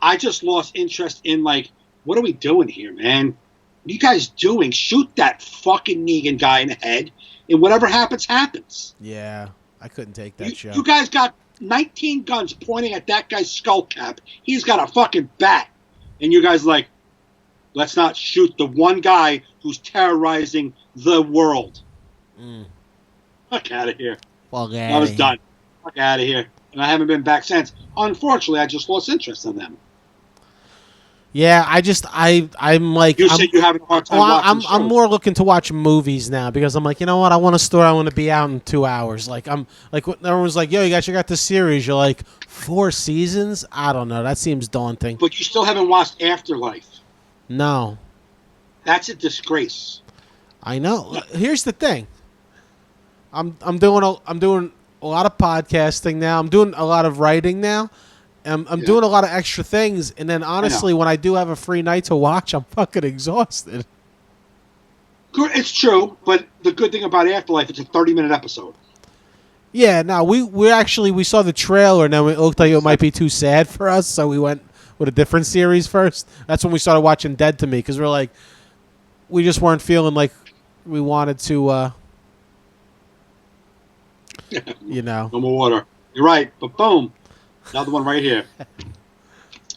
I just lost interest in like, what are we doing here, man? What are you guys doing? Shoot that fucking Negan guy in the head, and whatever happens, happens. Yeah, I couldn't take that show. You guys got 19 guns pointing at that guy's skull cap. He's got a fucking bat. And you guys like, let's not shoot the one guy who's terrorizing the world. Fuck out of here. I was done. Fuck out of here. And I haven't been back since. Unfortunately, I just lost interest in them. Yeah, I'm like... You said you're having a hard time watching I'm more looking to watch movies now because I'm like, you know what? I want a story. I want to be out in 2 hours. Like, everyone's like, yo, you guys got this series. You're like, 4 seasons? I don't know. That seems daunting. But you still haven't watched Afterlife. No. That's a disgrace. I know. Here's the thing. I'm doing a lot of podcasting now. I'm doing a lot of writing now. I'm doing a lot of extra things, and then honestly, when I do have a free night to watch, I'm fucking exhausted. It's true, but the good thing about Afterlife, it's a 30-minute episode. Yeah, no, we saw the trailer, and then it looked like it might be too sad for us, so we went with a different series first. That's when we started watching Dead to Me, because we're like, we just weren't feeling like we wanted to, No more water. You're right, but boom. Another one right here.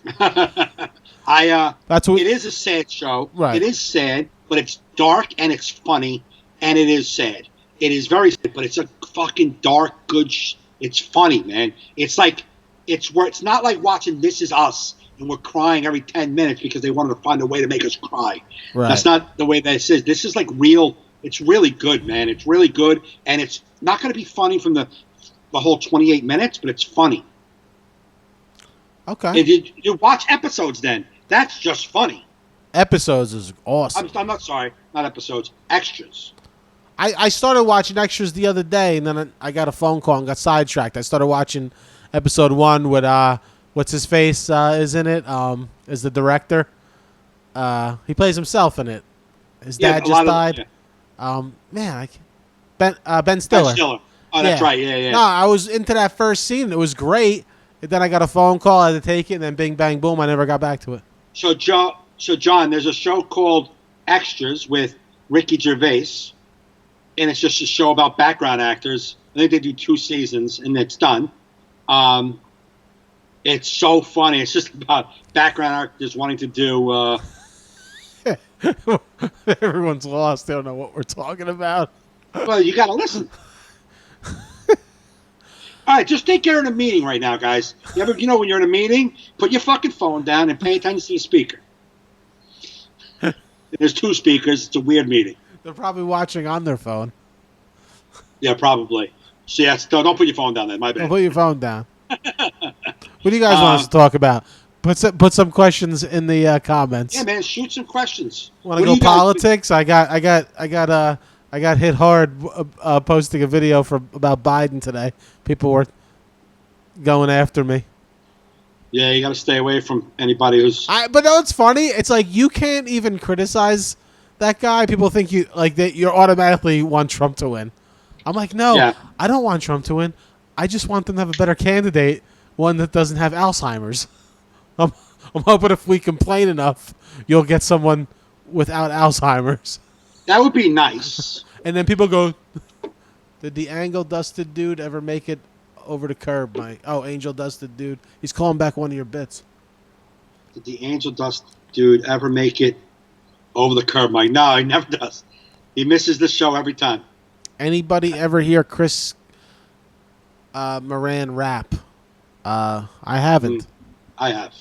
It is a sad show. Right. It is sad, but it's dark and it's funny, and it is sad. It is very sad, but it's a fucking dark, good. It's funny, man. It's like it's not like watching This Is Us and we're crying every 10 minutes because they wanted to find a way to make us cry. Right. That's not the way that it is. This is like real. It's really good, man. It's really good, and it's not going to be funny from the whole 28 minutes, but it's funny. Okay. If you watch episodes, then that's just funny. Episodes is awesome. I'm not sorry, not episodes. Extras. I started watching extras the other day, and then I got a phone call and got sidetracked. I started watching episode 1 with what's his face is in it. Is the director? He plays himself in it. His dad just died. Ben Stiller. Ben Stiller. Oh, that's right. Yeah. No, I was into that first scene. It was great. And then I got a phone call. I had to take it, and then bing, bang, boom. I never got back to it. So, John, there's a show called Extras with Ricky Gervais, and it's just a show about background actors. I think they do 2 seasons, and it's done. It's so funny. It's just about background actors wanting to do... Everyone's lost. They don't know what we're talking about. Well, you got to listen. All right, just think you're in a meeting right now, guys. You know when you're in a meeting, put your fucking phone down and pay attention to the speaker. There's 2 speakers. It's a weird meeting. They're probably watching on their phone. Yeah, probably. So yeah, don't put your phone down there. My bad. Don't put your phone down. What do you guys want us to talk about? Put some questions in the comments. Yeah, man, shoot some questions. Want to go politics? I got hit hard posting a video about Biden today. People were going after me. Yeah, you got to stay away from anybody who's. But no, it's funny. It's like you can't even criticize that guy. People think you like that. You automatically want Trump to win. I'm like, no, I don't want Trump to win. I just want them to have a better candidate, one that doesn't have Alzheimer's. I'm hoping if we complain enough, you'll get someone without Alzheimer's. That would be nice. And then people go, did the angle dusted dude ever make it over the curb, Mike? Oh, angel dusted dude. He's calling back one of your bits. Did the angel dust dude ever make it over the curb, Mike? No, he never does. He misses the show every time. Anybody ever hear Chris Moran rap? I haven't. I have.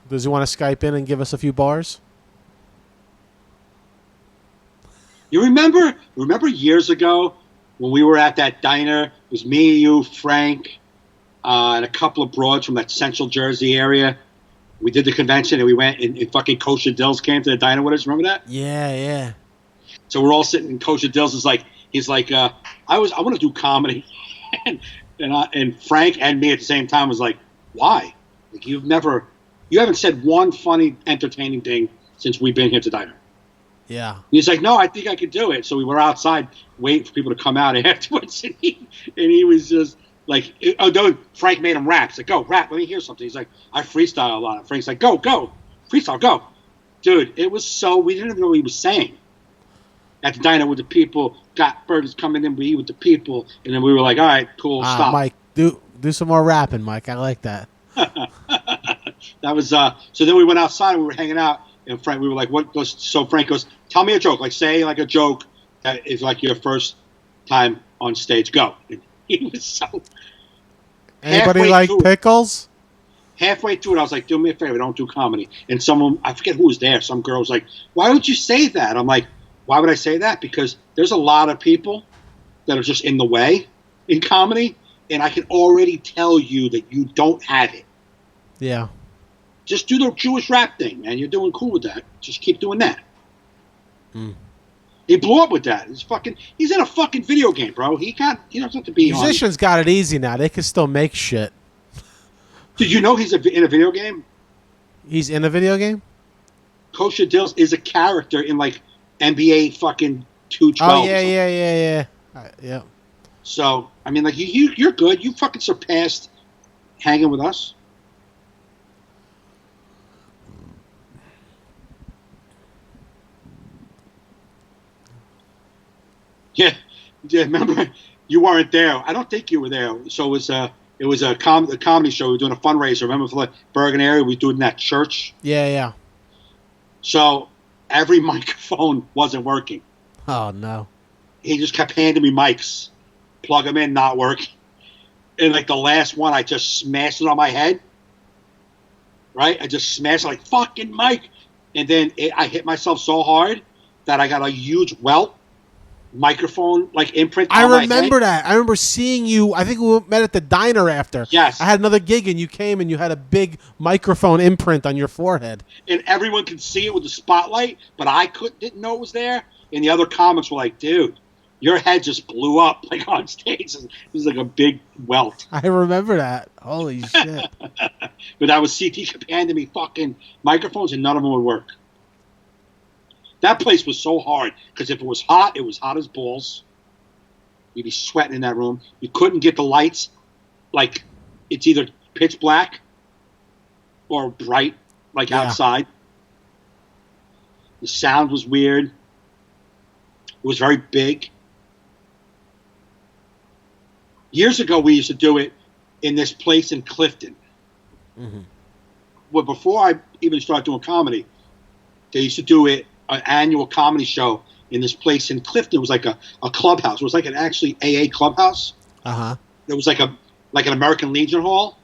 Does he want to Skype in and give us a few bars? You remember years ago when we were at that diner? It was me, you, Frank, and a couple of broads from that Central Jersey area. We did the convention and we went and fucking Kosher Dills came to the diner with us. Remember that? Yeah. So we're all sitting and Kosher Dills is like, he's like, I want to do comedy, and Frank and me at the same time was like, why? Like you haven't said one funny, entertaining thing since we've been here to diner. Yeah. And he's like, no, I think I could do it. So we were outside waiting for people to come out afterwards, and he was just like, oh, dude, Frank made him rap. He's like, go, rap, let me hear something. He's like, I freestyle a lot. Frank's like, go, freestyle, go. Dude, it was we didn't even know what he was saying. At the diner with the people, got burgers coming in, we eat with the people, and then we were like, all right, cool, stop. Mike, do some more rapping, Mike. I like that. That was, so then we went outside and we were hanging out, and Frank, we were like, what goes, so Frank goes, tell me a joke, like say like a joke that is like your first time on stage, go. And he was so. Anybody like pickles? Halfway through it, I was like, do me a favor, don't do comedy. And someone, I forget who was there, some girl was like, why don't you say that? I'm like, why would I say that? Because there's a lot of people that are just in the way in comedy, and I can already tell you that you don't have it. Yeah. Just do the Jewish rap thing, man. You're doing cool with that. Just keep doing that. He blew up with that. He's in a fucking video game, bro. He doesn't have to be Musicians got it easy now. They can still make shit. Did you know he's in a video game? He's in a video game? Kosher Dills is a character in like NBA fucking 212. Oh, yeah. Yeah. So, I mean, like, you're good. You fucking surpassed hanging with us. Yeah, remember, you weren't there. I don't think you were there. So it was a comedy show. We were doing a fundraiser. Remember, for the Bergen area, we were doing that church. Yeah. So every microphone wasn't working. Oh, no. He just kept handing me mics. Plug them in, not working. And like the last one, I just smashed it on my head. Right? I just smashed it like, fucking mic. And then I hit myself so hard that I got a huge welt microphone like imprint on my head. I remember that. I remember seeing you. I think we met at the diner after. Yes. I had another gig and you came and you had a big microphone imprint on your forehead. And everyone could see it with the spotlight, but I didn't know it was there. And the other comics were like, dude, your head just blew up like on stage. It was like a big welt. I remember that. Holy shit. But that was CT kept handing me fucking microphones and none of them would work. That place was so hard because if it was hot as balls. You'd be sweating in that room. You couldn't get the lights. Like, it's either pitch black or bright, like outside. The sound was weird. It was very big. Years ago, we used to do it in this place in Clifton. Mm-hmm. Well, before I even started doing comedy, they used to do it, an annual comedy show in this place in Clifton. It was like a clubhouse. It was like an actually AA clubhouse. Uh-huh. There was like like an American Legion Hall,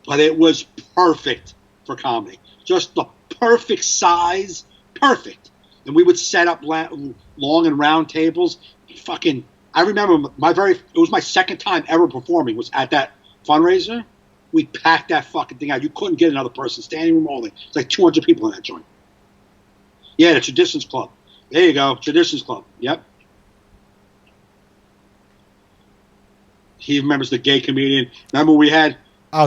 but it was perfect for comedy. Just the perfect size, perfect. And we would set up long and round tables. Fucking, I remember it was my second time ever performing was at that fundraiser. We packed that fucking thing out. You couldn't get another person, standing room only. It's like 200 people in that joint. Yeah, the Traditions Club. There you go, Traditions Club. Yep. He remembers the gay comedian. Remember we had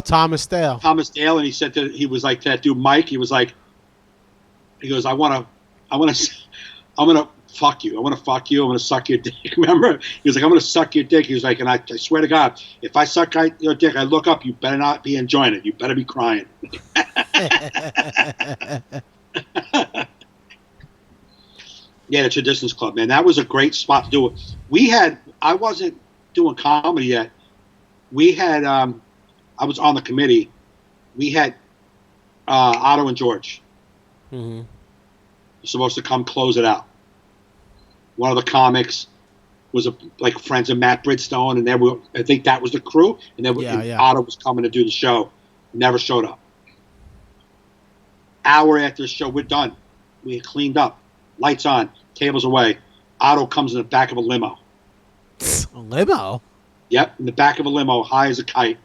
Thomas Dale. Thomas Dale, and he said that he was like to that dude Mike. He goes, I want to fuck you. I want to fuck you. I want to suck your dick. Remember? He was like, I'm going to suck your dick. He was like, and I swear to God, if I suck your dick, I look up, you better not be enjoying it. You better be crying. Yeah, the Traditions Club, man. That was a great spot to do it. I wasn't doing comedy yet. We had, I was on the committee. We had Otto and George. Mm-hmm. Supposed to come close it out. One of the comics was like friends of Matt Bridgestone, and I think that was the crew. And then Otto was coming to do the show. Never showed up. Hour after the show, we're done. We had cleaned up. Lights on. Tables away. Otto comes in the back of a limo. A limo? Yep, in the back of a limo, high as a kite.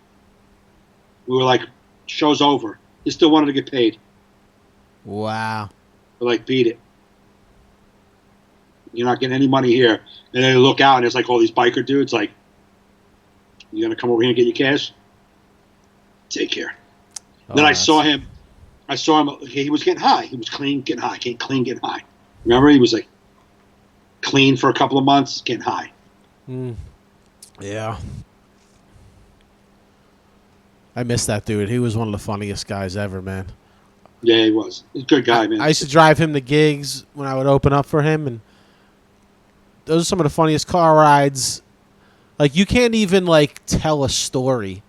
We were like, show's over. He still wanted to get paid. Wow. We're like, beat it. You're not getting any money here. And then they look out, and there's like all these biker dudes like, you going to come over here and get your cash? Take care. Then I saw him. He was getting high. He was clean, getting high. Clean, getting high. Remember? He was like clean for a couple of months, getting high. Yeah. I miss that dude. He was one of the funniest guys ever, man. Yeah, he was. He's a good guy, man. I used to drive him to gigs when I would open up for him, and those are some of the funniest car rides. Like, you can't even, like, tell a story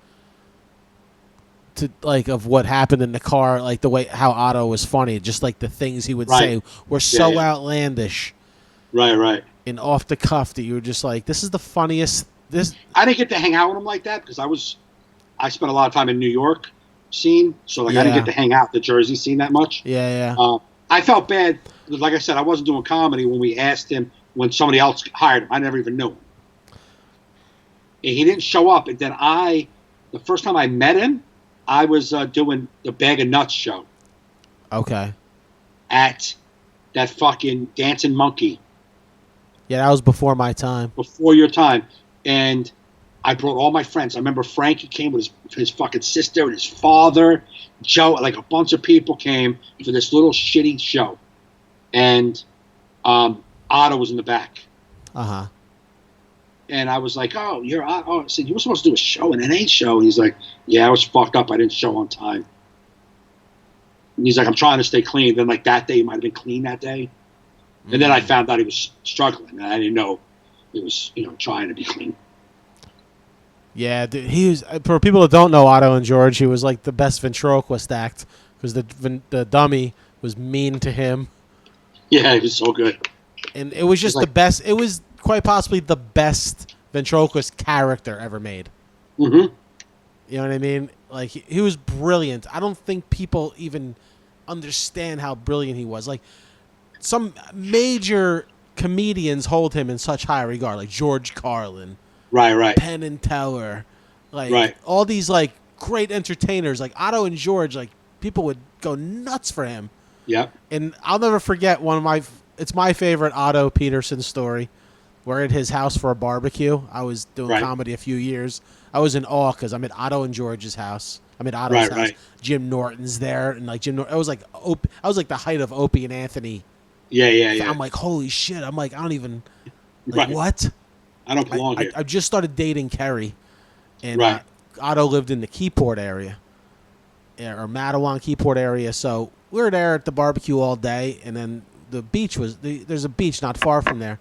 of what happened in the car, like the way how Otto was funny. Just like the things he would say were so outlandish. Right. And off the cuff that you were just like, this is the funniest. I didn't get to hang out with him like that because I spent a lot of time in New York scene, so I didn't get to hang out the Jersey scene that much. Yeah. I felt bad because, like I said, I wasn't doing comedy when we asked him when somebody else hired him. I never even knew him. And he didn't show up, and then the first time I met him, I was doing the Bag of Nuts show. Okay. At that fucking Dancing Monkey. Yeah, that was before my time. Before your time. And I brought all my friends. I remember Frankie came with his fucking sister and his father. Joe, like a bunch of people came for this little shitty show. And Otto was in the back. Uh-huh. And I was like, oh, you're Otto. I said, you were supposed to do a show, an NA show. And he's like, yeah, I was fucked up. I didn't show on time. And he's like, I'm trying to stay clean. Then like that day, he might have been clean that day. And then I found out he was struggling. And I didn't know he was, trying to be clean. Yeah, dude, he was. For people that don't know Otto and George, he was like the best ventriloquist act because the dummy was mean to him. Yeah, he was so good. And it was just the best. It was quite possibly the best ventriloquist character ever made. Mm-hmm. You know what I mean? Like, he was brilliant. I don't think people even understand how brilliant he was. Like, some major comedians hold him in such high regard, like George Carlin. Right. Penn and Teller. Like, all these, like, great entertainers. Like, Otto and George, like, people would go nuts for him. Yep. And I'll never forget it's my favorite Otto Peterson story. We're at his house for a barbecue. I was doing comedy a few years. I was in awe because I'm at Otto and George's house. I'm at Otto's house. Right. Jim Norton's there, and like I was like the height of Opie and Anthony. Yeah. I'm like, holy shit! I'm like, I don't even what? I don't belong here. I just started dating Kerry, and Otto lived in the Keyport area, or Matawan Keyport area. So we were there at the barbecue all day, and then the beach there's a beach not far from there.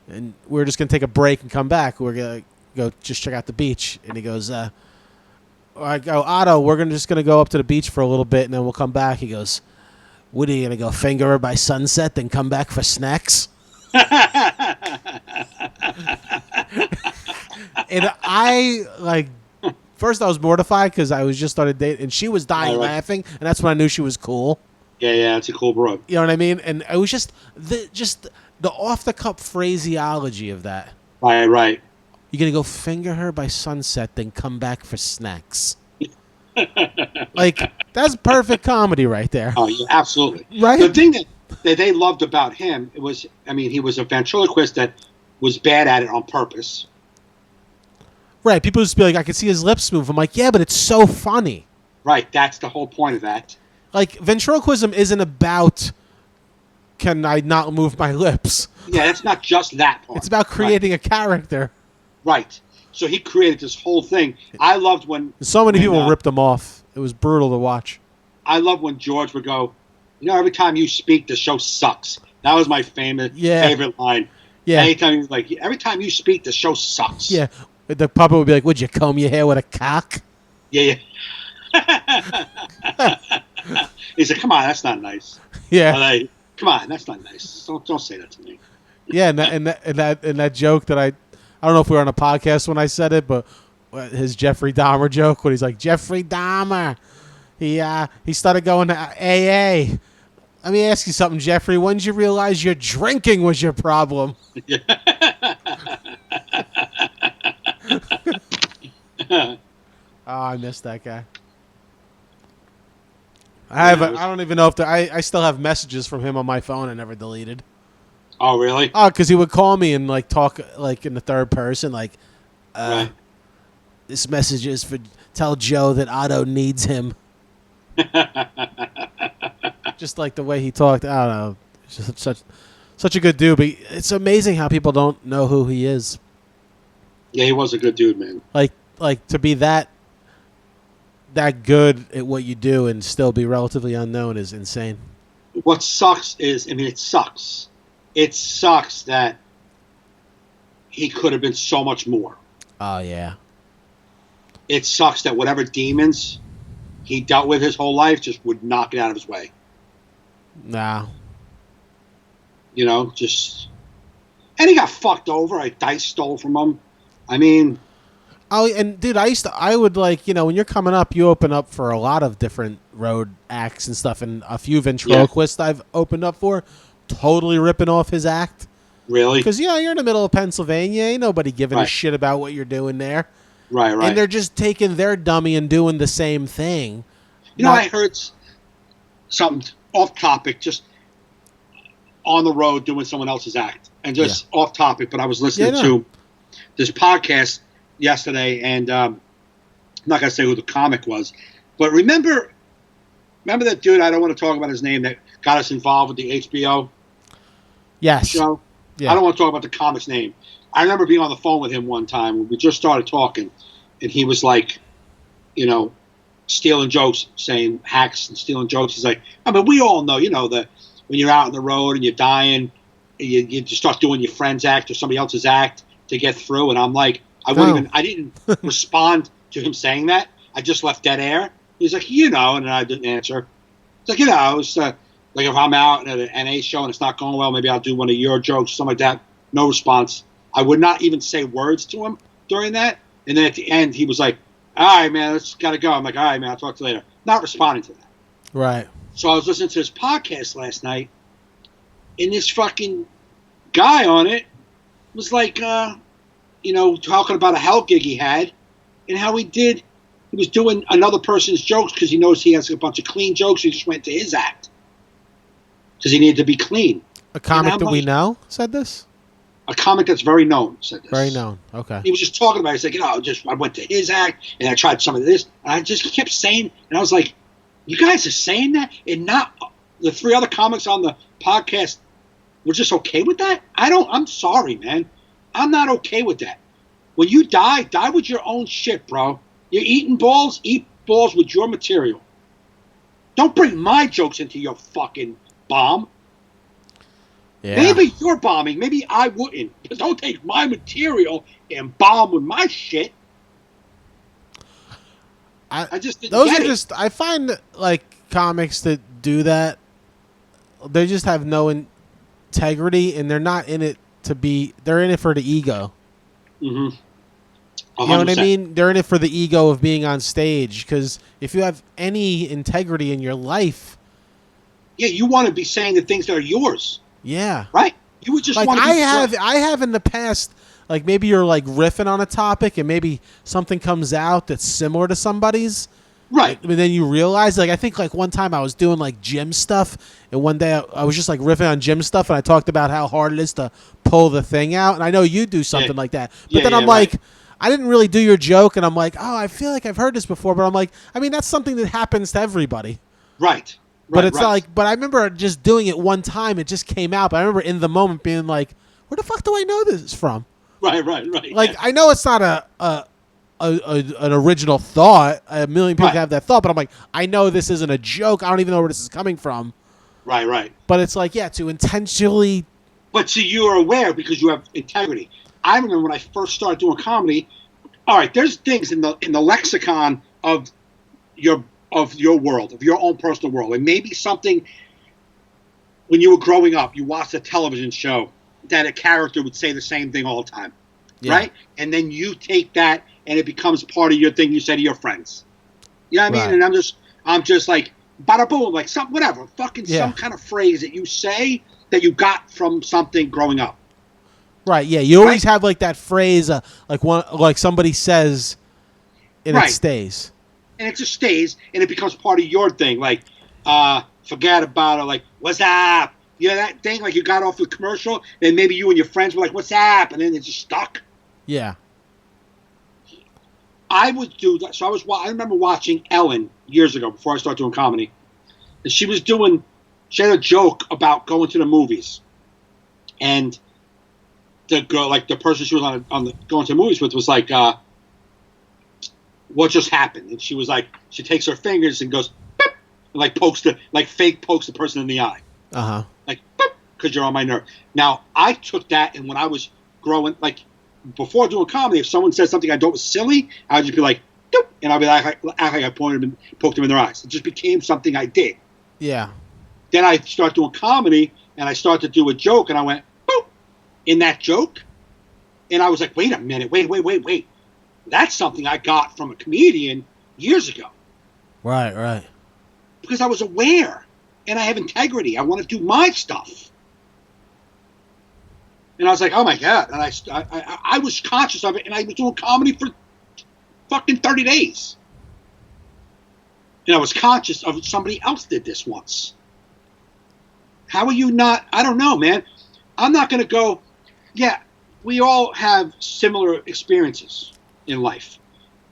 And we were just going to take a break and come back. We're going to go just check out the beach. And he goes, I go, Otto, we're just going to go up to the beach for a little bit, and then we'll come back. He goes, what are you going to go finger her by sunset, then come back for snacks? And first I was mortified because I was just started dating, and she was dying laughing, and that's when I knew she was cool. Yeah, it's a cool broad. You know what I mean? And it was just the off the cup phraseology of that. Right. You're gonna go finger her by sunset, then come back for snacks. Like, that's perfect comedy right there. Oh, yeah, absolutely. Right? The thing that they loved about him, he was a ventriloquist that was bad at it on purpose. Right. People just be like, I can see his lips move. I'm like, yeah, but it's so funny. Right. That's the whole point of that. Like, ventriloquism isn't about, can I not move my lips? Yeah, it's not just that part. It's about creating a character. Right. So he created this whole thing. I loved when... So many people ripped him off. It was brutal to watch. I love when George would go, every time you speak, the show sucks. That was my favorite line. Yeah. Anytime he was like, every time you speak, the show sucks. Yeah. The puppet would be like, would you comb your hair with a cock? Yeah. He said, come on, that's not nice. Yeah. Like, come on, that's not nice. Don't say that to me. Yeah, and that joke that I don't know if we were on a podcast when I said it, but his Jeffrey Dahmer joke when he's like, Jeffrey Dahmer, he started going to AA. Let me ask you something, Jeffrey. When did you realize your drinking was your problem? Oh, I missed that guy. I don't even know if I still have messages from him on my phone I never deleted. Oh, really? Oh, because he would call me and like talk like in the third person, like, right. This message is for tell Joe that Otto needs him. Just like the way he talked. I don't know. Just such a good dude. But it's amazing how people don't know who he is. Yeah, he was a good dude, man. Like to be that good at what you do and still be relatively unknown is insane. What sucks is, it sucks. It sucks that he could have been so much more. Oh, yeah. It sucks that whatever demons he dealt with his whole life just would knock it out of his way. Nah. And he got fucked over. Dice stole from him. I mean... Oh, and dude, I would like, when you're coming up, you open up for a lot of different road acts and stuff, and a few ventriloquists I've opened up for, totally ripping off his act. Really? Because, you're in the middle of Pennsylvania, ain't nobody giving a shit about what you're doing there. Right. And they're just taking their dummy and doing the same thing. I heard something off topic, just on the road doing someone else's act, and just off topic, but I was listening to this podcast yesterday, and I'm not going to say who the comic was, but remember that dude, I don't want to talk about his name, that got us involved with the HBO show? Yeah. I don't want to talk about the comic's name. I remember being on the phone with him one time when we just started talking, and he was like, stealing jokes, saying hacks and stealing jokes. He's like, we all know, that when you're out on the road and you're dying, you just start doing your friend's act or somebody else's act to get through. And I'm like, I didn't respond to him saying that. I just left dead air. He's like, and I didn't answer. It's like, it's like if I'm out at an NA show and it's not going well, maybe I'll do one of your jokes, something like that. No response. I would not even say words to him during that. And then at the end, he was like, all right, man, let's gotta go. I'm like, all right, man, I'll talk to you later. Not responding to that. Right. So I was listening to his podcast last night, and this fucking guy on it was like, talking about a hell gig he had and how he was doing another person's jokes because he knows he has a bunch of clean jokes. So he just went to his act because he needed to be clean. A comic that we know said this? A comic that's very known said this. Very known. Okay. He was just talking about it. He's like, I went to his act and I tried some of this. And I just kept saying, and I was like, you guys are saying that? And not the three other comics on the podcast were just okay with that? I'm sorry, man. I'm not okay with that. When you die with your own shit, bro. You're eating balls, eat balls with your material. Don't bring my jokes into your fucking bomb. Yeah. Maybe you're bombing. Maybe I wouldn't. But don't take my material and bomb with my shit. I just didn't get it. I find like comics that do that, they just have no integrity, and they're not in it to be. They're in it for the ego. Mm-hmm. You know what I mean? They're in it for the ego of being on stage. Because if you have any integrity in your life, yeah, you want to be saying the things that are yours. Yeah, right. You would just like want to. I have in the past. Like maybe you're like riffing on a topic, and maybe something comes out that's similar to somebody's. Right. But then you realize, like, I think like one time I was doing like gym stuff, and one day I was just like riffing on gym stuff, and I talked about how hard it is to pull the thing out, and I know you do something like that. But then I'm like, I didn't really do your joke, and I'm like, oh, I feel like I've heard this before, but I'm like, I mean, that's something that happens to everybody. Right. But it's like, but I remember just doing it one time, it just came out. But I remember in the moment being like, where the fuck do I know this from? Right. Like, I know it's not an original thought. A million people have that thought, but I'm like, I know this isn't a joke. I don't even know where this is coming from. Right. But it's like, yeah, to intentionally. But see, you are aware because you have integrity. I remember when I first started doing comedy. All right, there's things in the lexicon of your world, of your own personal world, and maybe something when you were growing up, you watched a television show that a character would say the same thing all the time, right? And then you take that and it becomes part of your thing you say to your friends. You know what I mean? And I'm just like, bada boom, like some whatever, some kind of phrase that you say that you got from something growing up. Right. Yeah. You always have like that phrase, like somebody says, and it stays. And it just stays, and it becomes part of your thing. Like, forget about it. Like, what's up? You know that thing? Like, you got off the commercial, and maybe you and your friends were like, what's up? And then it just stuck. Yeah. I would do that. So I remember watching Ellen years ago before I started doing comedy. And she had a joke about going to the movies. And the girl, like the person she was on the going to the movies with was like, what just happened? And she was like, she takes her fingers and goes, boop, and like fake pokes the person in the eye. Like, because you're on my nerve. Now, I took that, and when I was growing, like, before doing comedy, if someone said something I thought was silly, I would just be like, doop, and I'd be like, act like I poked them in their eyes. It just became something I did. Yeah. Then I started doing comedy, and I started to do a joke, and I went, boop, in that joke. And I was like, wait a minute, wait. That's something I got from a comedian years ago. Right. Because I was aware. And I have integrity. I want to do my stuff. And I was like, oh my God. And I was conscious of it, and I was doing comedy for fucking 30 days. And I was conscious of somebody else did this once. How are you not? I don't know, man. I'm not going to go, yeah, we all have similar experiences in life.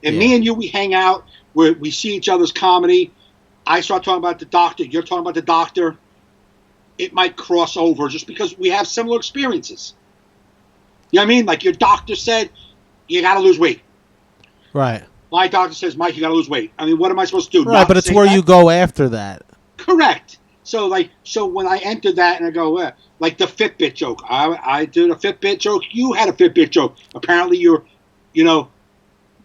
And me and you, we hang out, we see each other's comedy. I start talking about the doctor. You're talking about the doctor. It might cross over just because we have similar experiences. You know what I mean? Like your doctor said, you got to lose weight. Right. My doctor says, Mike, you got to lose weight. I mean, what am I supposed to do? Right, but it's where you go after that. Correct. So when I entered that and I go, like the Fitbit joke. I did a Fitbit joke. You had a Fitbit joke. Apparently you're,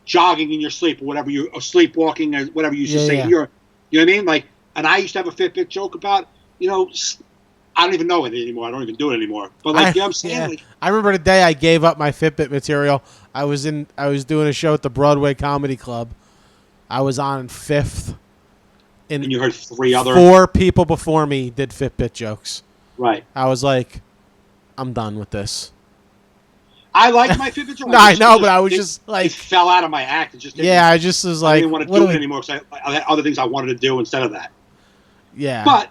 jogging in your sleep or whatever, you're sleepwalking or whatever you should say. Yeah. You know what I mean? Like, and I used to have a Fitbit joke about, I don't even know it anymore. I don't even do it anymore. But you know what I'm saying? Yeah. Like, I remember the day I gave up my Fitbit material. I was doing a show at the Broadway Comedy Club. I was on 5th. And you heard 4 people before me did Fitbit jokes. Right. I was like, I'm done with this. I liked my Fitbit joke. No, I know, but I was just like... It fell out of my act. It just I just was like... I didn't want to do it anymore because I had other things I wanted to do instead of that. Yeah. But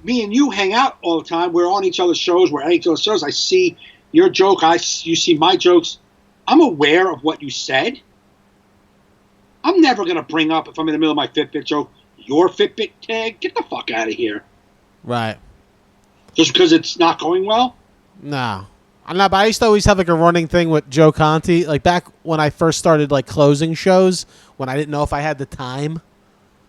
me and you hang out all the time. We're on each other's shows. We're at each other's shows. I see your joke. You see my jokes. I'm aware of what you said. I'm never going to bring up, if I'm in the middle of my Fitbit joke, your Fitbit tag. Get the fuck out of here. Right. Just because it's not going well? No. I'm not, but I used to always have like a running thing with Joe Conti. Like back when I first started like closing shows, when I didn't know if I had the time.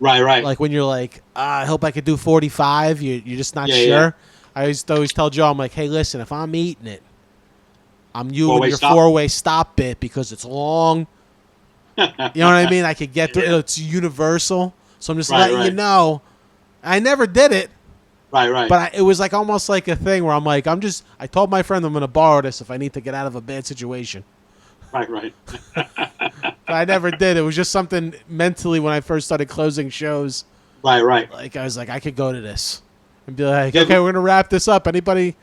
Right. Like when you're like, I hope I could do 45. You're just not sure. Yeah. I used to always tell Joe, I'm like, hey, listen, if I'm eating it, I'm you and your stop. 4-way stop bit because it's long. You know what I mean? I could get through it. It's universal. So I'm just letting you know. I never did it. Right. But it was like almost like a thing where I'm like, I told my friend I'm going to borrow this if I need to get out of a bad situation. Right. But I never did. It was just something mentally when I first started closing shows. Right. Like, I was like, I could go to this. And be like, okay, we're going to wrap this up. Anybody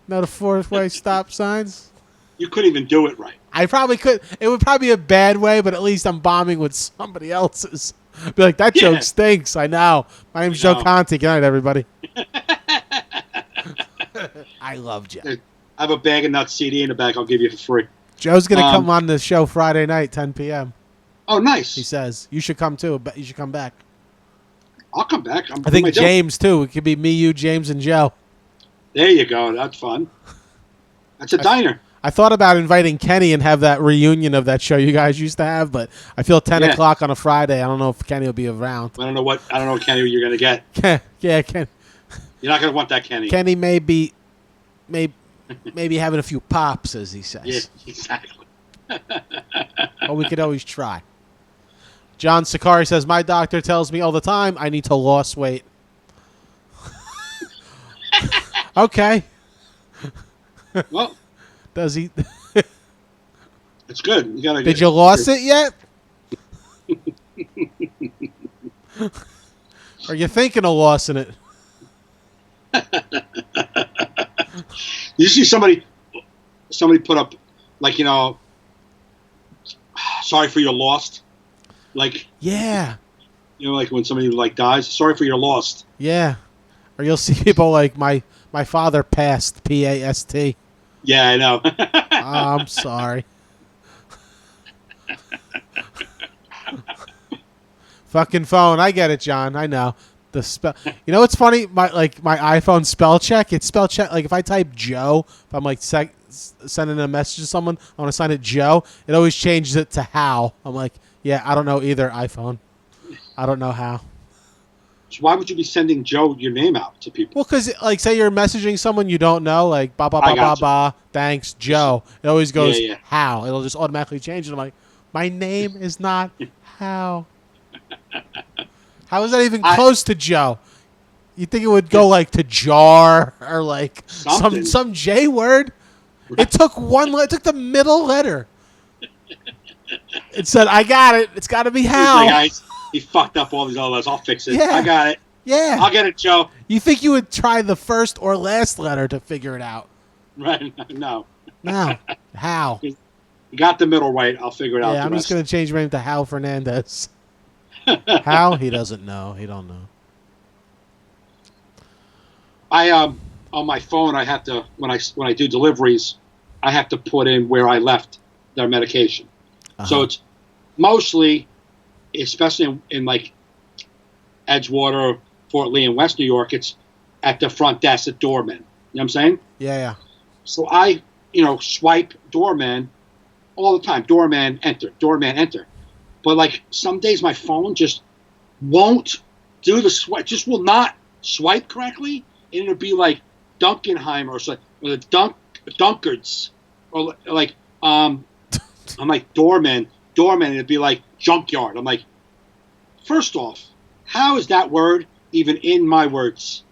know the fourth-way stop signs? You couldn't even do it right. I probably could. It would probably be a bad way, but at least I'm bombing with somebody else's. Be like, that joke stinks. I know. My name's Joe Conti. Good night, everybody. I love Joe. I have a Bag of Nuts CD in the back. I'll give you for free. Joe's going to come on the show Friday night, 10 p.m. Oh, nice. He says. You should come, too. You should come back. I'll come back. I think James, too. It could be me, you, James, and Joe. There you go. That's fun. That's a diner. I thought about inviting Kenny and have that reunion of that show you guys used to have, but I feel 10 o'clock on a Friday. I don't know if Kenny will be around. I don't know Kenny, what you're going to get. Yeah, Kenny. You're not going to want that Kenny. Kenny maybe having a few pops, as he says. Yeah, exactly. Well, we could always try. John Sakari says, my doctor tells me all the time I need to lose weight. Okay. Well, does he? It's good. Did you lose it yet? Are you thinking of losing it? You see somebody put up, like, sorry for your lost. Like, yeah. Like when somebody like dies, sorry for your lost. Yeah. Or you'll see people like my father passed, P-A-S-T. Yeah, I know. I'm sorry. Fucking phone. I get it, John. I know. The spell. You know what's funny? My iPhone spell check. It's spell check. Like if I type Joe, if I'm like sending a message to someone, I want to sign it Joe. It always changes it to Hal. I'm like, yeah, I don't know either. iPhone. I don't know how. So why would you be sending Joe your name out to people? Well, because like say you're messaging someone you don't know, like ba ba ba ba ba. Thanks, Joe. It always goes Hal. It'll just automatically change it. I'm like, my name is not Hal. How is that even close to Joe? You think it would go like to jar or like some J word? It took it took the middle letter. It said, I got it. It's got to be Hal. He fucked up all these other letters. I'll fix it. Yeah. I got it. Yeah. I'll get it, Joe. You think you would try the first or last letter to figure it out? Right. No. No. Hal. You got the middle right. I'll figure it out. Yeah, I'm just going to change my name to Hal Fernandes. Hal? He doesn't know. He don't know. I on my phone, I have to when I do deliveries, I have to put in where I left their medication. Uh-huh. So it's mostly, especially in like Edgewater, Fort Lee, and West New York, it's at the front desk at doorman. You know what I'm saying? Yeah. So I, swipe doorman all the time. Doorman, enter. Doorman, enter. But like some days my phone just won't do the swipe. Just will not swipe correctly, and it'll be like Dunkenheimer or something, or the Dunkards, or like I'm like doorman. It'd be like junkyard. I'm like, first off, how is that word even in my words?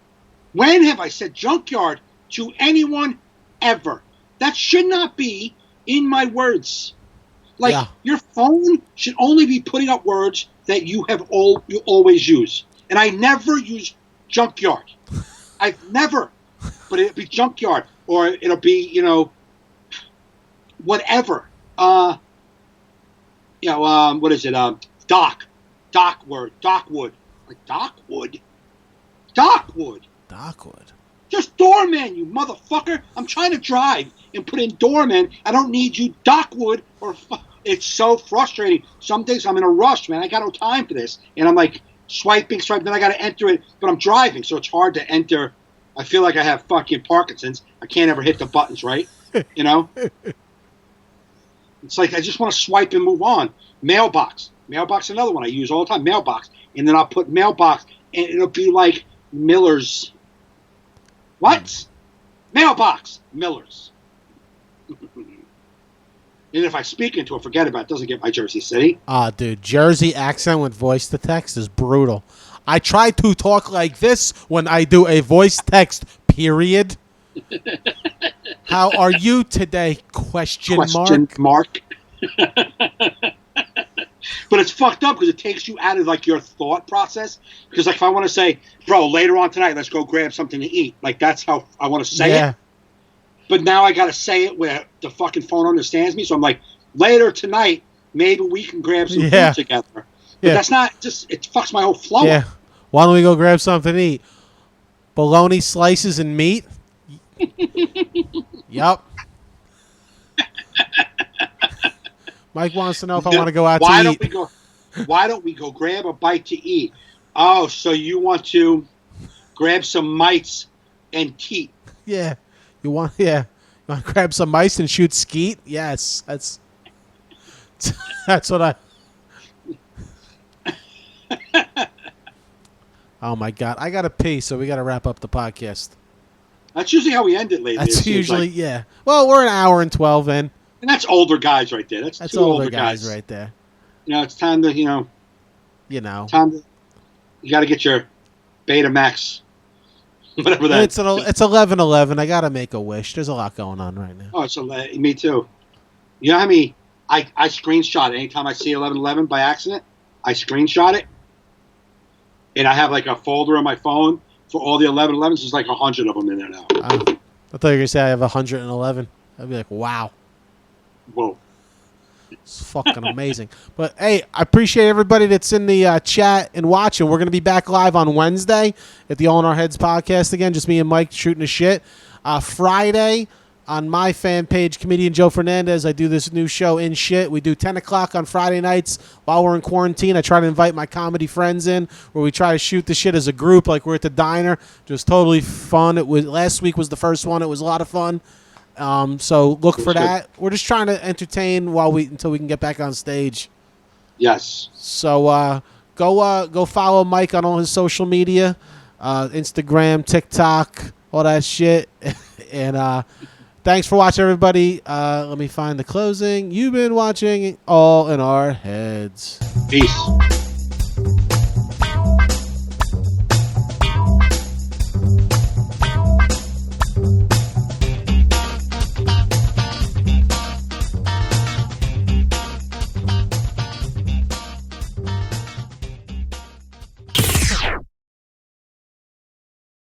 When have I said junkyard to anyone ever? That should not be in my words. Like, your phone should only be putting up words that you always use. And I never use junkyard. I've never. But it'll be junkyard. Or it'll be, whatever. What is it? Dock. Dockwood. Like, Dockwood? Dockwood. Just doorman, you motherfucker. I'm trying to drive and put in doorman. I don't need you Dockwood or... It's so frustrating. Some days I'm in a rush, man. I got no time for this. And I'm like swiping. Then I got to enter it. But I'm driving, so it's hard to enter. I feel like I have fucking Parkinson's. I can't ever hit the buttons right. It's like I just want to swipe and move on. Mailbox. Mailbox, another one I use all the time. Mailbox. And then I'll put mailbox, and it'll be like Miller's. What? Mailbox. Miller's. And if I speak into it, forget about it. It doesn't get my Jersey City. Dude, Jersey accent with voice to text is brutal. I try to talk like this when I do a voice text, period. How are you today? Question mark. But it's fucked up because it takes you out of like your thought process. Because like if I want to say, bro, later on tonight, let's go grab something to eat. Like that's how I want to say it. But now I got to say it where the fucking phone understands me. So I'm like, later tonight, maybe we can grab some food together. But that's not just, it fucks my whole flow up. Why don't we go grab something to eat? Bologna slices and meat? Yup. Mike wants to know if I want to go out to eat. Why don't we go grab a bite to eat? Oh, so you want to grab some mice and teat? Yeah. You want to grab some mice and shoot skeet? Yes. That's what I... Oh, my God. I got to pee, so we got to wrap up the podcast. That's usually how we end it lately. That's usually, Well, we're an hour and 12 in. And that's older guys right there. That's two older guys right there. It's time to, time to, you got to get your Betamax, whatever that is. It's 11:11. I got to make a wish. There's a lot going on right now. Oh, me too. You know how many, I screenshot it. Anytime I see 11:11 by accident, I screenshot it. And I have like a folder on my phone for all the 11:11s. There's like 100 of them in there now. I thought you were going to say I have 111. I'd be like, wow. Whoa. It's fucking amazing. But, hey, I appreciate everybody that's in the chat and watching. We're going to be back live on Wednesday at the All in Our Heads podcast again. Just me and Mike shooting the shit. Friday on my fan page, comedian Joe Fernandes, I do this new show, In Shit. We do 10 o'clock on Friday nights while we're in quarantine. I try to invite my comedy friends in where we try to shoot the shit as a group like we're at the diner. Just totally fun. Last week was the first one. It was a lot of fun. So look for that. We're just trying to entertain until we can get back on stage. Yes. So go follow Mike on all his social media, Instagram, TikTok, all that shit. And thanks for watching, everybody. Let me find the closing. You've been watching All in Our Heads. Peace.